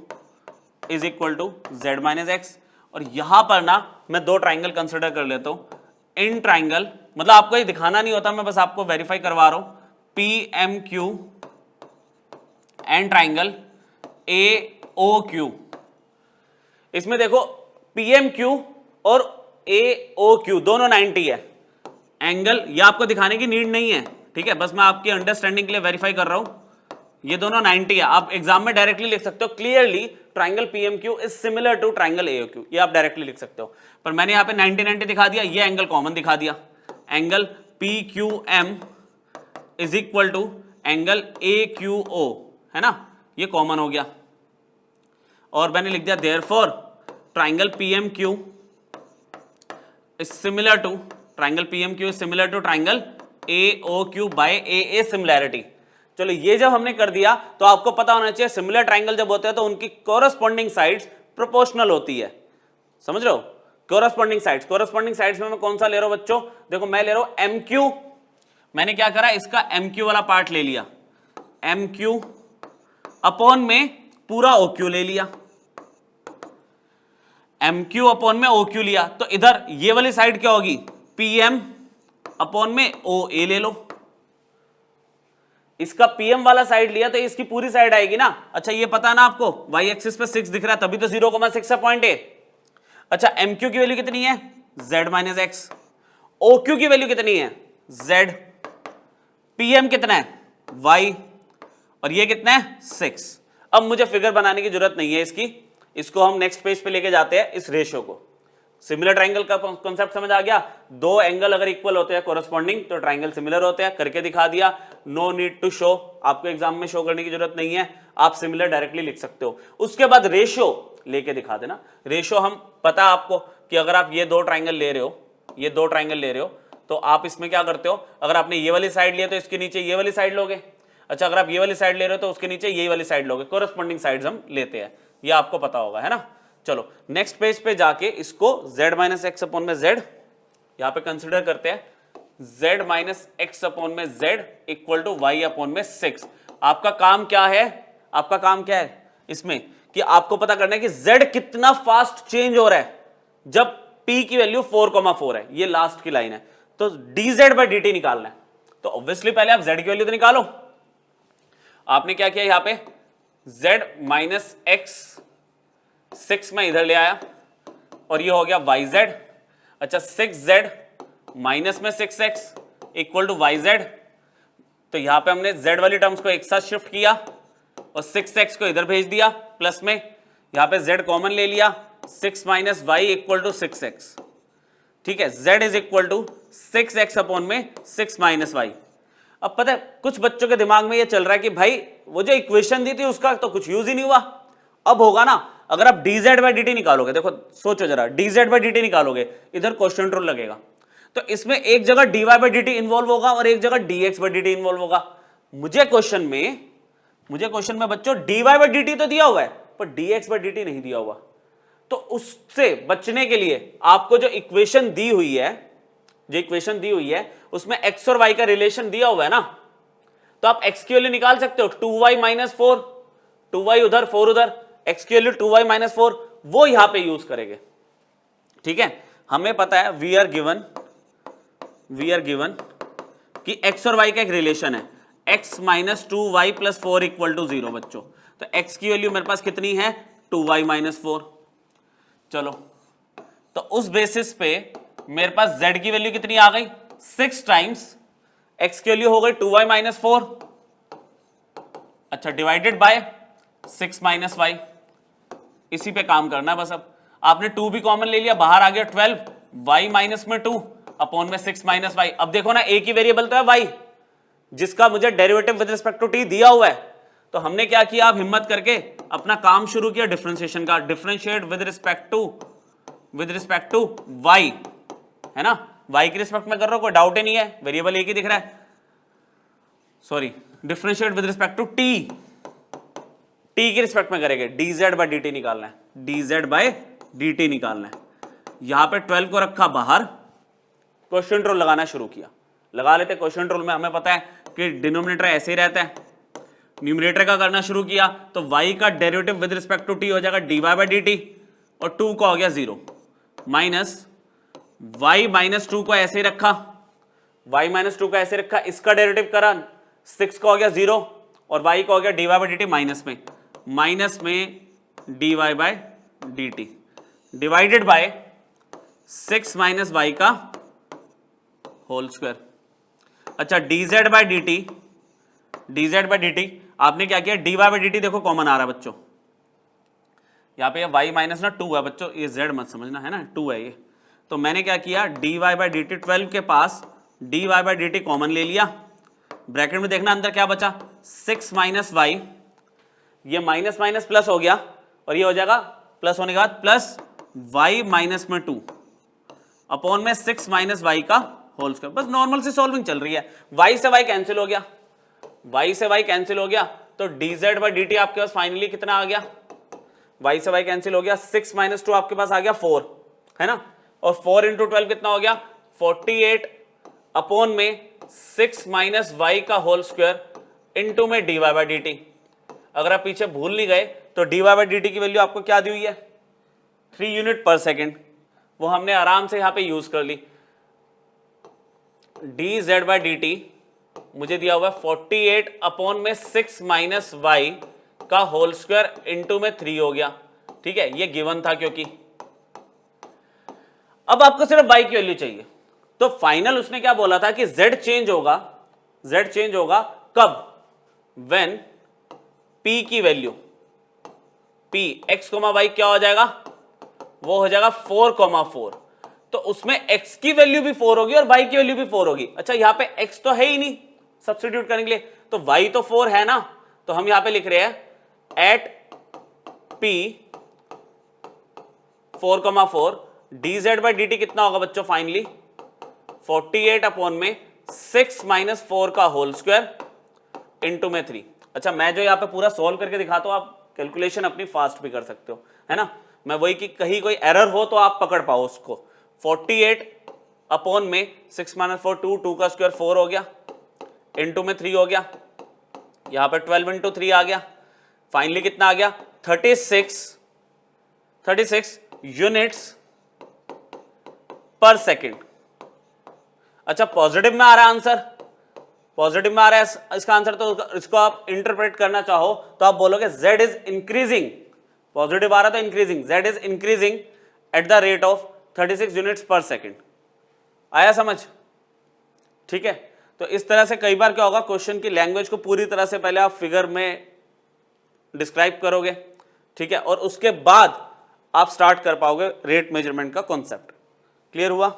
is equal to Z minus x, और यहां पर ना मैं दो ट्राइंगल कंसिडर कर लेता हूं। इन ट्राइंगल मतलब आपको ये दिखाना नहीं होता, मैं बस आपको वेरीफाई करवा रहा हूं, PMQ एंड ट्राइंगल AOQ। इसमें देखो PMQ और AOQ दोनों 90 है एंगल, ये आपको दिखाने की नीड नहीं है। ठीक है, बस मैं आपकी अंडरस्टैंडिंग के लिए वेरीफाई कर रहा हूं। ये दोनों 90 है। आप एग्जाम में डायरेक्टली लिख सकते हो clearly triangle PMQ is similar to triangle AOQ, ये आप डायरेक्टली लिख सकते हो। पर मैंने यहाँ पे 90 90 दिखा दिया, ये एंगल कॉमन दिखा दिया, angle PQM is equal to angle AQO, है ना, ये कॉमन हो गया। और मैंने लिख दिया therefore triangle PMQ is similar to triangle AOQ by AA similarity. चलो ये जब हमने कर दिया तो आपको पता होना चाहिए सिमिलर ट्राइंगल जब होते हैं तो उनकी कोरस्पॉन्डिंग साइड्स प्रोपोर्शनल होती है, समझ रहे हो? कोरस्पॉन्डिंग साइड्स में मैं कौन सा ले रहा हूं बच्चों? देखो मैं ले रहा हूं MQ, मैंने क्या करा, इसका MQ वाला पार्ट ले लिया, MQ अपॉन में पूरा OQ ले लिया, MQ अपॉन में OQ लिया, तो इधर ये वाली साइड क्या होगी, PM अपॉन में OA ले लो। इसका PM वाला साइड लिया तो इसकी पूरी साइड आएगी ना। अच्छा ये पता ना आपको, y एक्सिस पे 6 दिख रहा है, तभी तो 0,6 है पॉइंट A। अच्छा MQ की वैल्यू कितनी है, z माइनस एक्स। OQ की वैल्यू कितनी है, z। PM कितना है, y, और ये कितना है, 6। अब मुझे फिगर बनाने की जरूरत नहीं है इसकी, इसको हम नेक्स्ट पेज पे लेके जाते हैं, इस रेशियो को। सिमिलर ट्राइंगल का कॉन्सेप्ट समझ आ गया। दो एंगल अगर इक्वल होते हैं कोरस्पॉन्डिंग तो ट्राइंगल सिमिलर होते हैं, करके दिखा दिया। नो नीड टू शो, आपको एग्जाम में शो करने की जरूरत नहीं है, आप सिमिलर डायरेक्टली लिख सकते हो। उसके बाद रेशियो लेके दिखा देना। रेशियो हम पता आपको कि अगर आप ये दो ट्राइंगल ले रहे हो, तो आप इसमें क्या करते हो, अगर आपने ये वाली साइड लिया तो इसके नीचे ये वाली साइड लोगे। अच्छा अगर आप ये वाली साइड ले रहे हो तो उसके नीचे ये वाली साइड लोगे, कोरस्पॉन्डिंग साइड्स हम लेते हैं, ये आपको पता होगा, है ना। चलो नेक्स्ट पेज पे जाके इसको z माइनस एक्स अपॉन में z यहां पे कंसिडर करते हैं, z माइनस एक्स अपॉन में z equal to y upon में 6। आपका काम क्या है इसमें, कि आपको पता करना है कि z कितना फास्ट चेंज हो रहा है जब p की वैल्यू 4,4 है, ये लास्ट की लाइन है। तो dz बाई dt निकालना है, तो ऑब्वियसली पहले आप z की वैल्यू तो निकालो। आपने क्या किया, यहां पे z माइनस एक्स 6 में इधर ले आया और ये हो गया yz। अच्छा 6z माइनस में 6x इक्वल टू yz, तो यहां पे हमने z वाली टर्म्स को एक साथ शिफ्ट किया और 6x को इधर भेज दिया प्लस में, यहां पे z कॉमन ले लिया, 6 minus y equal to 6x। ठीक है, z is equal to 6x upon में 6 माइनस y। अब पता है कुछ बच्चों के दिमाग में ये चल रहा है कि भाई वो जो इक्वेशन दी थी उसका तो कुछ यूज ही नहीं हुआ। अब होगा ना, अगर आप dz बाई dt निकालोगे, देखो सोचो जरा, dz बाई dt निकालोगे, इधर क्वेश्चन रूल लगेगा, तो इसमें एक जगह dy बाई dt इन्वॉल्व होगा और एक जगह dx बाई dt इन्वॉल्व होगा। मुझे क्वेश्चन में बच्चों dy बाई dt तो दिया हुआ है पर dx बाई dt नहीं दिया हुआ। तो उससे बचने के लिए आपको जो इक्वेशन दी हुई है उसमें x और y का रिलेशन दिया हुआ है ना, तो आप x की वैल्यू निकाल सकते हो, 2y माइनस 4, 2y उधर 4 उधर, x की वैल्यू 2y माइनस 4 वो यहां पे यूज करेंगे। ठीक है, हमें पता है वी आर गिवन कि x और y का एक रिलेशन है, x minus 2y plus 4 equal to 0 बच्चों। तो x की वैल्यू मेरे पास कितनी है, 2y माइनस 4। चलो तो उस बेसिस पे मेरे पास z की वैल्यू कितनी आ गई, 6 टाइम्स x की वैल्यू हो गई 2y माइनस 4, अच्छा डिवाइडेड बाय 6 माइनस y। इसी पे काम करना है बस। अब आपने 2 भी कॉमन ले लिया, बाहर आ गया 12, y माइनस में 2 अपॉन में 6 माइनस y। अब देखो ना एक ही वेरिएबल तो है y, जिसका मुझे derivative with respect to t दिया हुआ है। तो हमने क्या किया, आप हिम्मत करके अपना काम शुरू किया डिफरेंशिएशन का, differentiate with respect to y, है ना, y के रिस्पेक्ट में कर रहा हूं, कोई डाउट ही नहीं है, वेरिएबल एक ही दिख रहा है। Sorry, differentiate with respect to t की रिस्पेक्ट में करेंगे, dz बाई dt निकालना है, dz बाई dt निकालना है। यहां पे 12 को रखा बाहर, क्वोशिएंट रूल लगाना शुरू किया, लगा लेते क्वोशिएंट रूल में। हमें पता है कि डिनोमिनेटर ऐसे ही रहता है, न्यूमरेटर का करना शुरू किया तो y का derivative with respect to t हो जाएगा dy बाई dt और 2 का हो गया 0 माइनस y माइनस 2 को ऐसे ही रखा, इसका डेरिवेटिव करा, 6 का हो गया 0 और y का हो गया dy बाई dt माइनस में dy by dt divided by 6 minus y का होल स्क्वायर। अच्छा dz बाई dt आपने क्या किया, dy बाई dt देखो कॉमन आ रहा है बच्चों, यहाँ पे y माइनस ना 2 है बच्चों, ये z मत समझना है ना, 2 है ये। तो मैंने क्या किया, dy बाई dt 12 के पास dy बाई dt कॉमन ले लिया, ब्रैकेट में देखना अंदर क्या बचा, 6 माइनस वाई, ये माइनस माइनस प्लस हो गया और ये हो जाएगा प्लस होने के बाद प्लस y माइनस में 2 अपॉन में 6 माइनस वाई का होल स्क्वायर। बस नॉर्मल से सॉल्विंग चल रही है, y से y कैंसिल हो गया, y से y कैंसिल हो गया, तो dz बाई dt आपके पास फाइनली कितना आ गया, y से y कैंसिल हो गया, 6 माइनस 2 आपके पास आ गया 4, है ना, और 4 इंटू 12 कितना हो गया 48 अपॉन में 6 माइनस वाई का होल स्क्वायर इंटू में dy बाई dt। अगर आप पीछे भूल नहीं गए तो dy बाई dt की वैल्यू आपको क्या दी हुई है, 3 यूनिट पर सेकेंड, वो हमने आराम से यहां पे यूज कर ली। dz बाई dt मुझे दिया हुआ है 48 अपॉन में 6 माइनस वाई का होल स्क्वायर इंटू में 3 हो गया, ठीक है, ये गिवन था क्योंकि। अब आपको सिर्फ y की वैल्यू चाहिए, तो फाइनल उसने क्या बोला था कि z चेंज होगा, z चेंज होगा कब, व्हेन p की वैल्यू p x, y क्या हो जाएगा, वो हो जाएगा 4,4, तो उसमें x की वैल्यू भी 4 होगी और y की वैल्यू भी 4 होगी। अच्छा यहां पे x तो है ही नहीं सब्स्टिट्यूट करने के लिए, तो y तो 4 है ना, तो हम यहां पे लिख रहे हैं at p 4,4 dz by dt कितना होगा बच्चों फाइनली 48 अपॉन में 6 माइनस 4 का होल स्क्वायर इंटू में 3। अच्छा मैं जो यहाँ पे पूरा सॉल्व करके दिखाता हूं, आप कैलकुलेशन अपनी फास्ट भी कर सकते हो, है ना, मैं वही कि कहीं कोई एरर हो तो आप पकड़ पाओ उसको। 48 अपॉन में 6 माइनस 4 2 का स्क्वायर 4 हो गया, इंटू में 3 हो गया, यहाँ पे 12 इंटू 3 आ गया, फाइनली कितना आ गया 36 यूनिट्स पर सेकेंड। अच्छा पॉजिटिव में आ रहा है आंसर, पॉजिटिव में आ रहा है इसका आंसर, तो इसको आप इंटरप्रेट करना चाहो तो आप बोलोगे z इज इंक्रीजिंग, पॉजिटिव आ रहा तो increasing, z is increasing at the rate of 36 units per second. आया समझ, ठीक है। तो इस तरह से कई बार क्या होगा, क्वेश्चन की लैंग्वेज को पूरी तरह से पहले आप फिगर में डिस्क्राइब करोगे, ठीक है, और उसके बाद आप स्टार्ट कर पाओगे रेट मेजरमेंट का कॉन्सेप्ट। क्लियर हुआ।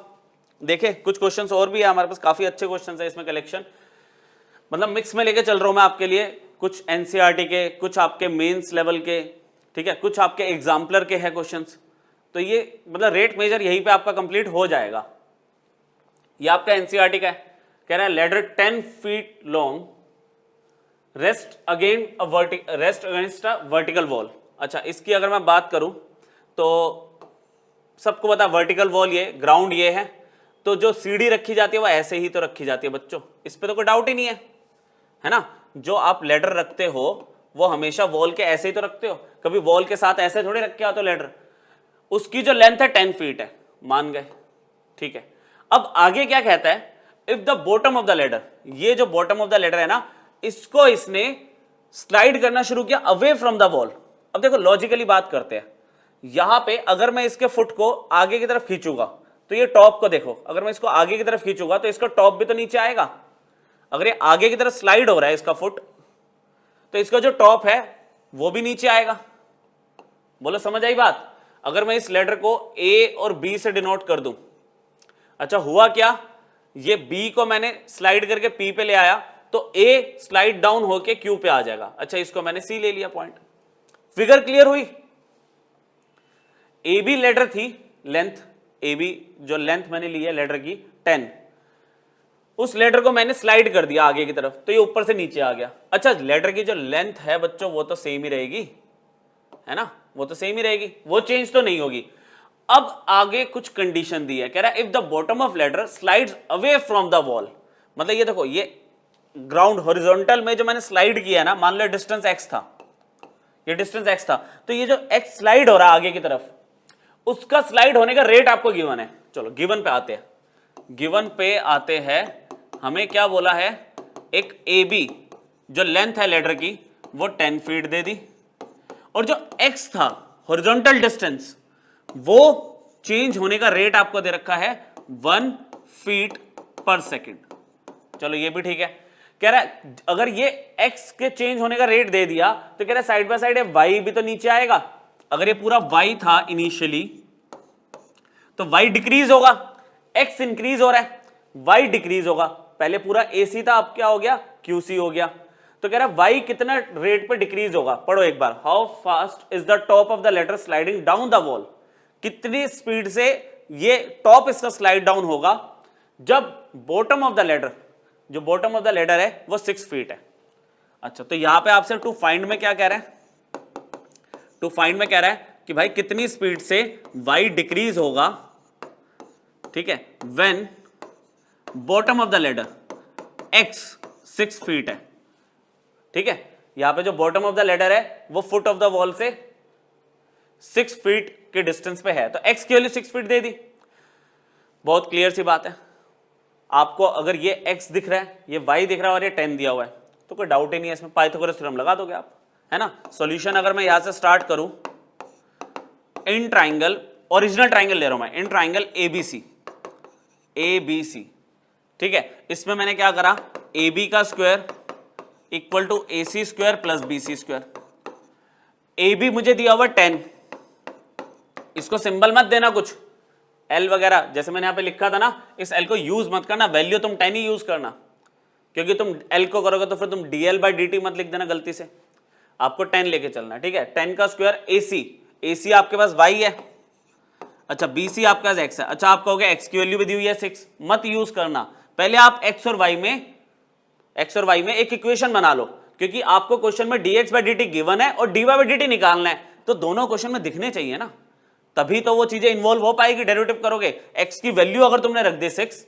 देखिए कुछ क्वेश्चंस और भी है हमारे पास, काफी अच्छे क्वेश्चंस है इसमें कलेक्शन, मतलब मिक्स में लेके चल रहा हूं मैं आपके लिए, कुछ एनसीईआरटी के, कुछ आपके मेंस लेवल के, ठीक है, कुछ आपके एग्जाम्पलर के हैं क्वेश्चंस। तो ये मतलब रेट मेजर यहीं पे आपका कंप्लीट हो जाएगा। ये आपका एनसीईआरटी का है, कह रहा है ladder 10 feet long rest against a vertical wall. अच्छा इसकी अगर मैं बात करूं तो सबको पता वर्टिकल वॉल ये, ग्राउंड ये है, तो जो सीढ़ी रखी जाती है वो ऐसे ही तो रखी जाती है बच्चों, इस पे तो कोई डाउट ही नहीं है ना। जो आप लेडर रखते हो वो हमेशा वॉल के ऐसे ही तो रखते हो, कभी वॉल के साथ ऐसे थोड़ी रख के आते हो लेडर। उसकी जो लेंथ है 10 फीट है, मान गए, ठीक है। अब आगे क्या कहता है, if the bottom of the ladder, ये जो बॉटम ऑफ द लेडर है ना, इसको इसने स्लाइड करना शुरू किया अवे फ्रॉम द वॉल। अब देखो लॉजिकली बात करते हैं, यहां पे अगर मैं इसके फुट को आगे की तरफ खींचूंगा तो ये टॉप को देखो, अगर मैं इसको आगे की तरफ खींचूंगा तो इसका टॉप भी तो नीचे आएगा। अगर ये आगे की तरफ स्लाइड हो रहा है इसका फुट, तो इसका जो टॉप है वो भी नीचे आएगा। बोलो समझ आई बात। अगर मैं इस लेटर को ए और बी से डिनोट कर दूं, अच्छा हुआ क्या, ये बी को मैंने स्लाइड करके पी पे ले आया तो ए स्लाइड डाउन होके क्यू पे आ जाएगा। अच्छा इसको मैंने सी ले लिया पॉइंट। फिगर क्लियर हुई। ए बी लेटर थी, लेंथ ए बी जो लेंथ मैंने ली है लेटर की 10, उस लेटर को मैंने स्लाइड कर दिया आगे की तरफ तो ये ऊपर से नीचे आ गया। अच्छा लेटर की जो लेंथ है बच्चों वो तो सेम ही रहेगी, है ना, वो तो सेम ही रहेगी, वो चेंज तो नहीं होगी। अब आगे कुछ कंडीशन दी है, कह रहा है if the bottom of ladder slides away from the wall, मतलब ये देखो ये ग्राउंड हॉरिजॉन्टल में जो मैंने स्लाइड किया है ना, मान लो डिस्टेंस x था, ये डिस्टेंस x था, तो ये जो x स्लाइड हो रहा है आगे की तरफ, उसका स्लाइड होने का रेट आपको गिवन है। चलो गिवन पे आते हैं, गिवन पे आते हैं, हमें क्या बोला है, एक AB जो लेंथ है लेटर की वो 10 फीट दे दी, और जो x था हॉरिजॉन्टल डिस्टेंस वो चेंज होने का रेट आपको दे रखा है 1 फीट पर सेकेंड। चलो ये भी ठीक है। कह रहा है अगर ये x के चेंज होने का रेट दे दिया तो कह रहा है साइड बाय साइड y भी तो नीचे आएगा। अगर ये पूरा y था इनिशियली तो y डिक्रीज होगा, x इंक्रीज हो रहा है, y डिक्रीज होगा। पहले पूरा AC था, अब क्या हो गया QC हो गया। तो कह रहा है y कितना रेट पे डिक्रीज होगा, पढ़ो एक बार। How fast is the top of the ladder sliding down the wall, कितनी स्पीड से ये टॉप इसका स्लाइड डाउन होगा जब बॉटम ऑफ द लेटर, जो बॉटम ऑफ द लेटर है वो 6 फीट है। अच्छा, तो यहां पे आपसे टू फाइंड में क्या कह रहा है, टू फाइंड में कह रहा है कि भाई कितनी स्पीड से y डिक्रीज होगा, ठीक है, when bottom of the ladder x 6 feet है। ठीक है, यहां पे जो बॉटम ऑफ द लेडर है वो फुट ऑफ द वॉल से 6 फीट के डिस्टेंस पे है, तो x की वैल्यू 6 फीट दे दी। बहुत क्लियर सी बात है। आपको अगर ये x दिख रहा है, ये y दिख रहा है और ये 10 दिया हुआ है तो कोई डाउट ही नहीं है इसमें, पाइथागोरस थ्योरम लगा दोगे आप, है ना। सॉल्यूशन अगर मैं यहां से स्टार्ट करूं, इन ट्राइंगल, ओरिजिनल ट्राइंगल ले रहा हूं मैं, इन ट्राइंगल ABC, ठीक है, इसमें मैंने क्या करा, AB का square equal to AC square plus BC square. AB मुझे दिया हुआ 10, इसको सिंबल मत देना कुछ L वगैरह, जैसे मैंने यहां पे लिखा था ना, इस L को यूज मत करना, वैल्यू तुम 10 ही यूज करना, क्योंकि तुम L को करोगे तो फिर तुम dl/dt मत लिख देना गलती से, आपको 10 लेके चलना, ठीक है। 10 का स्क्वायर AC आपके पास y है, अच्छा BC आपके पास x है। अच्छा, आप कहोगे x की वैल्यू भी दी हुई है 6, मत यूज करना, पहले आप x और y में एक इक्वेशन बना लो, क्योंकि आपको क्वेश्चन में dx/dt गिवन है और dy/dt निकालना है, तो दोनों क्वेश्चन में दिखने चाहिए ना, तभी तो वो चीजें इन्वॉल्व हो पाएगी। डेरिवेटिव करोगे, x की वैल्यू अगर तुमने रख दी 6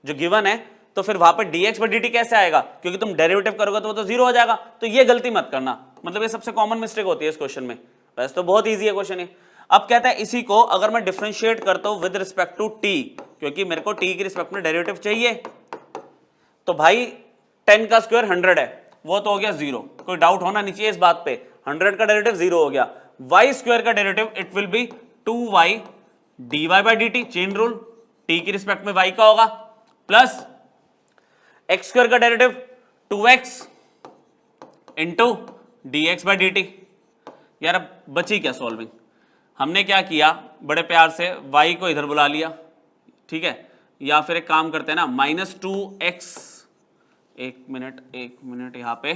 जो गिवन है, तो फिर वहां पर dx/dt कैसे आएगा, क्योंकि तुम डेरिवेटिव करोगे तो वो तो 0 हो जाएगा। तो ये गलती मत करना, मतलब ये सबसे कॉमन मिस्टेक होती है इस क्वेश्चन में। वैसे तो बहुत ईजी है क्वेश्चन ये। अब कहता है इसी को अगर मैं डिफरेंशिएट करता हूं विद रिस्पेक्ट टू t, क्योंकि मेरे को t की रिस्पेक्ट में डेरिवेटिव चाहिए, तो भाई 10 का स्क्वायर 100 है, वो तो हो गया 0, कोई डाउट होना नहीं चाहिए इस बात पे, 100 का डेरिवेटिव 0 हो गया। y स्क्वायर का derivative it will be 2y dy/dt, chain rule, t की रिस्पेक्ट में y का होगा, प्लस x स्क्वायर का डेरिवेटिव 2x इंटू dx/dt। यार अब बची क्या सॉल्विंग, हमने क्या किया, बड़े प्यार से y को इधर बुला लिया, ठीक है, या फिर एक काम करते हैं ना, -2x, एक मिनट यहां पे,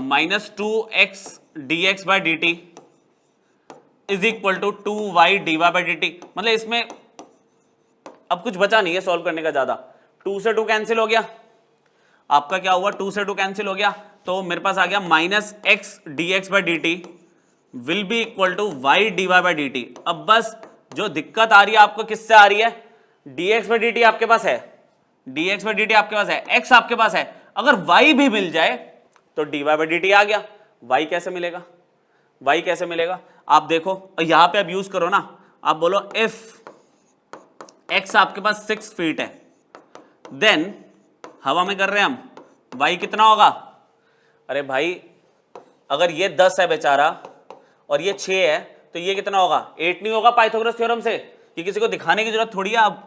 -2x dx/dt is equal to 2y dy/dt। मतलब इसमें अब कुछ बचा नहीं है सॉल्व करने का ज्यादा, 2 से 2 कैंसिल हो गया, आपका क्या हुआ, 2 से 2 कैंसिल हो गया, तो मेरे पास आ गया -x dx/dt will be equal to y dy/dt। अब बस जो दिक्कत आ रही है आपको किससे आ रही है, dx/dt आपके पास है, dx/dt आपके पास है, x आपके पास है, अगर y भी मिल जाए तो dy/dt आ गया। y कैसे मिलेगा, y कैसे मिलेगा, आप देखो यहां पे अब यूज करो ना, आप बोलो इफ x आपके पास 6 फीट है, देन हवा में कर रहे हैं हम, y कितना होगा। अरे भाई अगर ये 10 है बेचारा और ये 6 है तो ये कितना होगा, 8 नहीं होगा पाइथागोरस थ्योरम से, कि किसी को दिखाने की जरूरत थोड़ी है। अब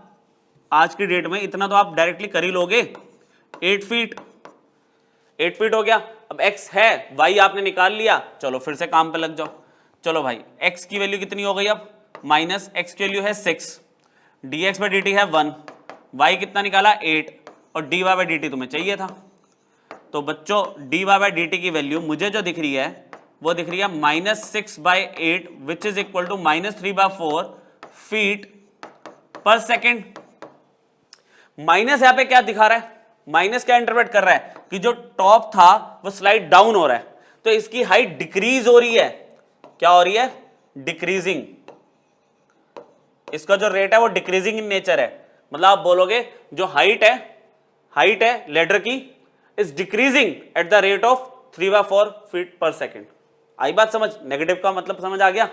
आज की डेट में इतना तो आप डायरेक्टली कर ही लोगे, 8 फीट हो गया। अब x है, y आपने निकाल लिया, चलो फिर से काम पे लग जाओ। चलो भाई x की वैल्यू कितनी हो गई, अब माइनस x की वैल्यू है 6, dx/dt है 1, y कितना निकाला 8, और dy/dt तुम्हें चाहिए था। तो बच्चों dy/dt की वैल्यू मुझे जो दिख रही है वो दिख रही है -6/8 which is equal to -3/4 feet per second. Minus यहां पे क्या दिखा रहा है, माइनस क्या इंटरप्रेट कर रहा है कि जो टॉप था वो स्लाइड डाउन हो रहा है, तो इसकी हाइट डिक्रीज हो रही है। क्या हो रही है, डिक्रीजिंग, इसका जो रेट है वो डिक्रीजिंग इन नेचर है। मतलब आप बोलोगे जो हाइट है लेडर की is decreasing eight the rate of 3/4 feet per second. आई बात समझ, नेगेटिव का मतलब समझ आ गया।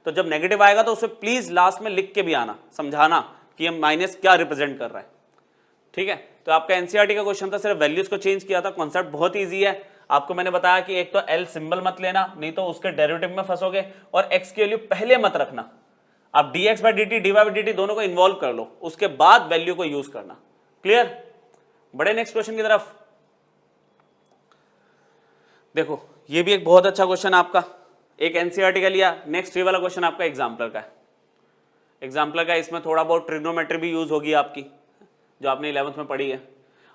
तो जब नेगेटिव आएगा तो उसे प्लीज लास्ट में लिख के भी आना, समझाना कि ये माइनस क्या रिप्रेजेंट कर रहा है, ठीक है। तो आपका एनसीईआरटी का क्वेश्चन था, सिर्फ वैल्यूज को चेंज किया था, कॉन्सेप्ट बहुत इजी है। आपको मैंने बताया कि एक तो एल सिंबल मत लेना, नहीं तो उसके डेरिवेटिव में फंसोगे, और एक्स की वैल्यू पहले मत रखना, आप dx/dt dy/dt दोनों को इन्वॉल्व कर लो, उसके बाद वैल्यू को यूज करना। क्लियर, बड़े नेक्स्ट क्वेश्चन की तरफ। देखो ये भी एक बहुत अच्छा क्वेश्चन आपका, एक एनसीईआरटी का लिया। नेक्स्ट ये वाला क्वेश्चन आपका एग्जाम्पल का है। एग्जाम्पल का इसमें थोड़ा बहुत ट्रिग्नोमेट्री भी यूज होगी आपकी, जो आपने 11th में पढ़ी है।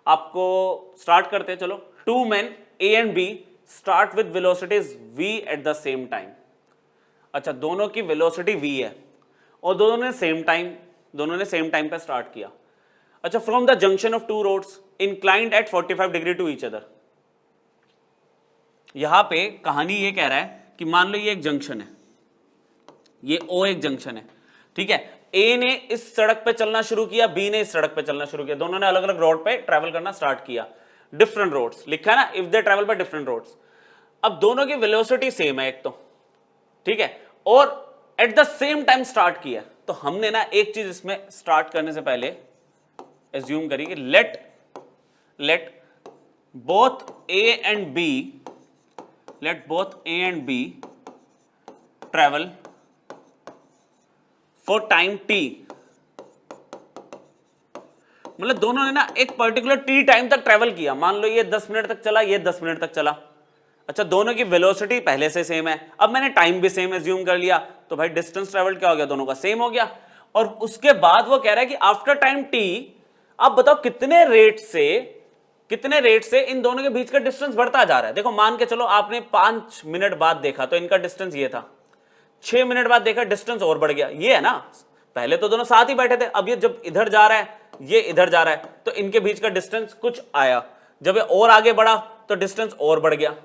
आपको स्टार्ट करते हैं, चलो। Two man A and B start with velocities v at the same time. अच्छा, दोनों की वेलोसिटी v है और दोनों ने सेम टाइम पे स्टार्ट किया। अच्छा, from the junction of two roads inclined at 45 degree to each other. यहां पे कहानी ये कह रहा है कि मान लो ये एक जंक्शन है, ये O एक जंक्शन है, ठीक है। A ने इस सड़क पे चलना शुरू किया, B ने इस सड़क पे चलना शुरू किया, दोनों ने अलग अलग रोड पे ट्रैवल करना स्टार्ट किया। डिफरेंट रोड्स लिखा है ना, if they travel by different roads. अब दोनों की वेलोसिटी सेम है एक तो, ठीक है, और eight the same time start किया। तो हमने ना एक चीज इसमें स्टार्ट करने से पहले एज्यूम करी कि let both A and B travel for time t। मतलब दोनों ने ना एक पर्टिकुलर t टाइम तक ट्रैवल किया। मान लो ये 10 मिनट तक चला, ये 10 मिनट तक चला। अच्छा, दोनों की वेलोसिटी पहले से सेम है, अब मैंने टाइम भी सेम एज्यूम कर लिया, तो भाई डिस्टेंस ट्रैवल क्या हो गया, दोनों का सेम हो गया। और उसके बाद वो कह रहा है कि आफ्टर टाइम t आप बताओ कितने रेट से इन दोनों के बीच का डिस्टेंस बढ़ता जा रहा है। देखो मान के चलो आपने 5 मिनट बाद देखा तो इनका डिस्टेंस ये था, 6 मिनट बाद देखा डिस्टेंस और बढ़ गया। ये है ना, पहले तो दोनों साथ ही बैठे थे, अब ये जब इधर जा रहा है, ये इधर जा रहा है, तो इनके बीच का डिस्टेंस कुछ आया। जब ये और आगे बढ़ा तो डिस्टेंस और बढ़ गया।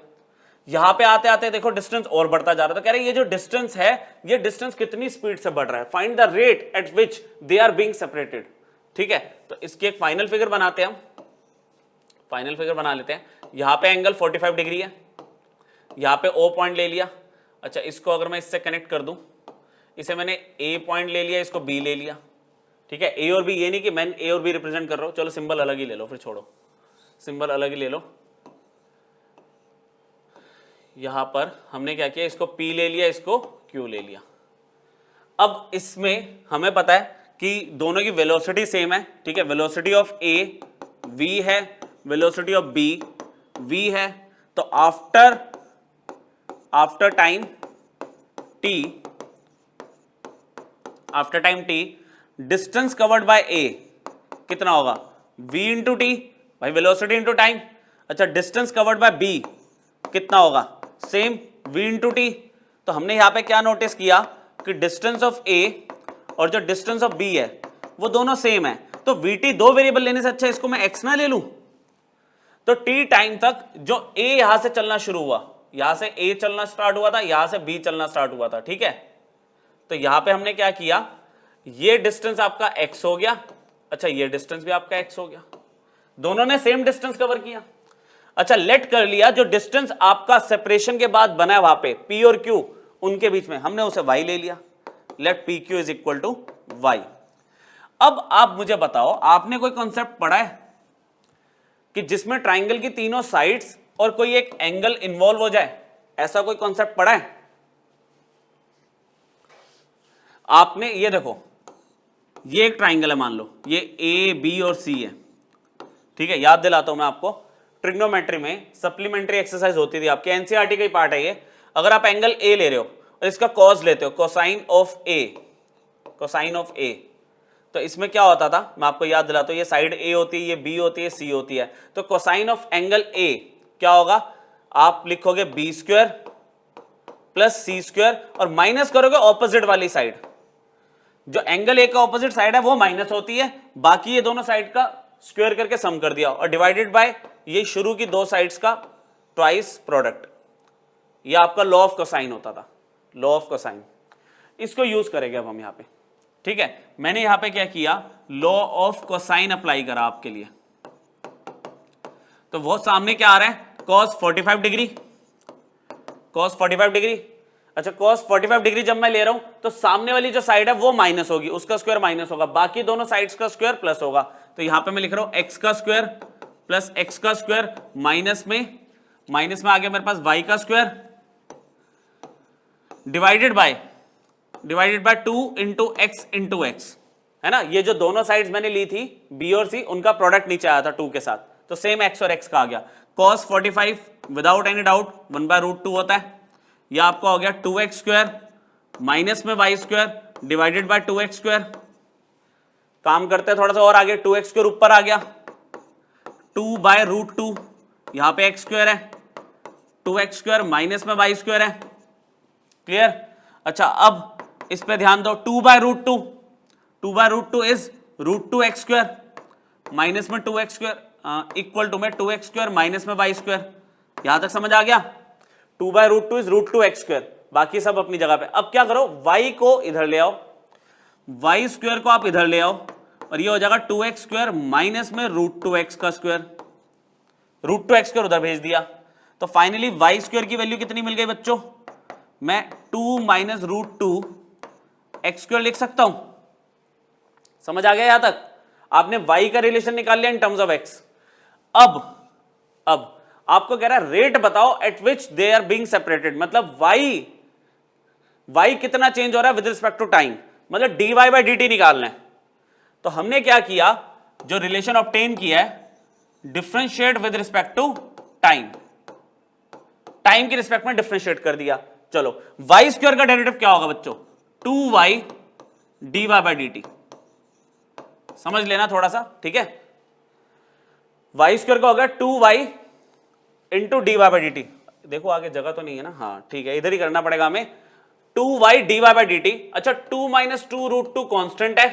यहां पे आते आते देखो डिस्टेंस और बढ़ता जा रहा है। तो कह रहे ये जो डिस्टेंस है, ये डिस्टेंस कितनी स्पीड से बढ़ रहा है, find the rate at which they are being separated. ठीक है, तो इसकी एक फाइनल फिगर बनाते हैं हम। फाइनल फिगर बना लेते हैं। यहां पे एंगल 45 डिग्री है, यहां पे O पॉइंट ले लिया। अच्छा, इसको अगर मैं इससे कनेक्ट कर दूं, इसे मैंने A पॉइंट ले लिया, इसको B ले लिया, ठीक है। A और B, ये नहीं कि मैं A और B रिप्रेजेंट कर रहा हूं, चलो सिंबल अलग ही ले लो, फिर छोड़ो, सिंबल अलग ही ले लो। यहां पर हमने क्या किया, इसको P ले लिया, इसको Q ले लिया। अब इसमें हमें पता है कि दोनों की वेलोसिटी सेम है, ठीक है। वेलोसिटी ऑफ A v है, वेलोसिटी ऑफ B v है। तो after time t distance covered by A कितना होगा, v इंटू टी, भाई वेलोसिटी इंटू टाइम। अच्छा, डिस्टेंस कवर्ड बाय B कितना होगा, सेम v इंटू टी। तो हमने यहां पे क्या नोटिस किया कि डिस्टेंस ऑफ A और जो डिस्टेंस ऑफ B है वो दोनों सेम है। तो vt दो वेरिएबल लेने से अच्छा इसको मैं x ना ले लूं। तो t टाइम तक जो A यहां से चलना शुरू हुआ, यहां से A चलना स्टार्ट हुआ था, यहां से B चलना स्टार्ट हुआ था, ठीक है। तो यहां पे हमने क्या किया, ये डिस्टेंस आपका x हो गया। अच्छा, ये डिस्टेंस भी आपका x हो गया, दोनों ने सेम डिस्टेंस कवर किया। अच्छा, लेट कर लिया जो डिस्टेंस आपका सेपरेशन के बाद बना है वहां पे P और Q, उनके बीच में हमने उसे y ले लिया। Let PQ is equal to y। अब आप मुझे बताओ, आपने कोई कॉन्सेप्ट पढ़ा है कि जिसमें ट्राइंगल की तीनों साइड्स और कोई एक एंगल इन्वॉल्व हो जाए, ऐसा कोई कॉन्सेप्ट पढ़ा है आपने? ये देखो, ये एक ट्राइंगल है, मान लो ये A B और C है, ठीक है। याद दिलाता हूं मैं आपको, ट्रिग्नोमेट्री में सप्लीमेंट्री एक्सरसाइज होती थी आपके, एनसीईआरटी का ही पार्ट है ये। अगर आप एंगल A ले रहे हो और इसका कॉस लेते हो, कोसाइन ऑफ A, तो इसमें क्या होता था, मैं आपको याद दिलाता हूं, ये साइड A होती है, ये B होती है, C होती है। तो कोसाइन ऑफ एंगल A क्या होगा, आप लिखोगे B square plus C square और माइनस करोगे ऑपोजिट वाली साइड। जो एंगल A का ऑपोजिट साइड है वो माइनस होती है, बाकी ये दोनों साइड का स्क्वायर करके सम कर दिया और डिवाइडेड बाय ये शुरू की दो साइड्स का ट्वाइस प्रोडक्ट। ये आपका लॉ ऑफ कोसाइन होता था, लॉ ऑफ कोसाइन। इसको यूज करेंगे अब हम यहाँ पे, ठीक है। मैंने यहां पे क्या किया, लॉ ऑफ कोसाइन अप्लाई करा आपके लिए। तो वो सामने क्या आ रहा है, cos 45 डिग्री, cos 45 डिग्री। अच्छा, cos 45 डिग्री जब मैं ले रहा हूं तो सामने वाली जो साइड है वो माइनस होगी, उसका स्क्वायर माइनस होगा, बाकी दोनों साइड्स का स्क्वायर प्लस होगा। तो यहां पे मैं लिख रहा हूं x का स्क्वायर प्लस x का स्क्वायर माइनस में आ गया मेरे पास y का square divided by 2 into x, है ना। ये जो दोनों साइड्स मैंने ली थी B और C, उनका प्रोडक्ट नीचे आया था 2 के साथ, तो सेम x और x का आ गया। cos 45 विदाउट एनी डाउट 1/√2 होता है। यह आपका हो गया 2x² माइनस में y² डिवाइडेड बाय 2x²। काम करते हैं थोड़ा सा और आगे, 2x² ऊपर आ गया, 2/√2 यहां पे x² है, 2x² माइनस में y² है। क्लियर? अच्छा अब इस पे ध्यान दो, 2/√2, 2/√2 इज √2x² माइनस में 2x² इक्वल टू में 2x² माइनस में y²। यहां तक समझ आ गया? 2/√2 इज √2x², बाकी सब अपनी जगह पे। अब क्या करो, y को इधर ले आओ, y² को आप इधर ले आओ और ये हो जाएगा 2x² माइनस में √2x², √2x² उधर भेज दिया। तो फाइनली y² की वैल्यू कितनी मिल गई बच्चों? मैं 2 माइनस √2x² लिख सकता हूं। समझ आ गया यहां तक? आपने y का रिलेशन निकाल लिया इन टर्म्स ऑफ x। अब आपको कह रहा है रेट बताओ at which they are being separated, मतलब y कितना चेंज हो रहा है विद रिस्पेक्ट टू टाइम, मतलब dy/dt निकालना है। तो हमने क्या किया, जो रिलेशन ऑब्टेन किया है, differentiate with respect to time, time के रिस्पेक्ट में डिफरेंशिएट कर दिया। चलो y² का डेरिवेटिव क्या होगा बच्चों? 2y dy/dt। समझ लेना थोड़ा सा, ठीक है? y² का होगा 2y इंटू dy/dt। देखो आगे जगह तो नहीं है ना, हाँ ठीक है, इधर ही करना पड़ेगा हमें, 2y dy/dt। अच्छा 2 माइनस 2√2 कॉन्स्टेंट है,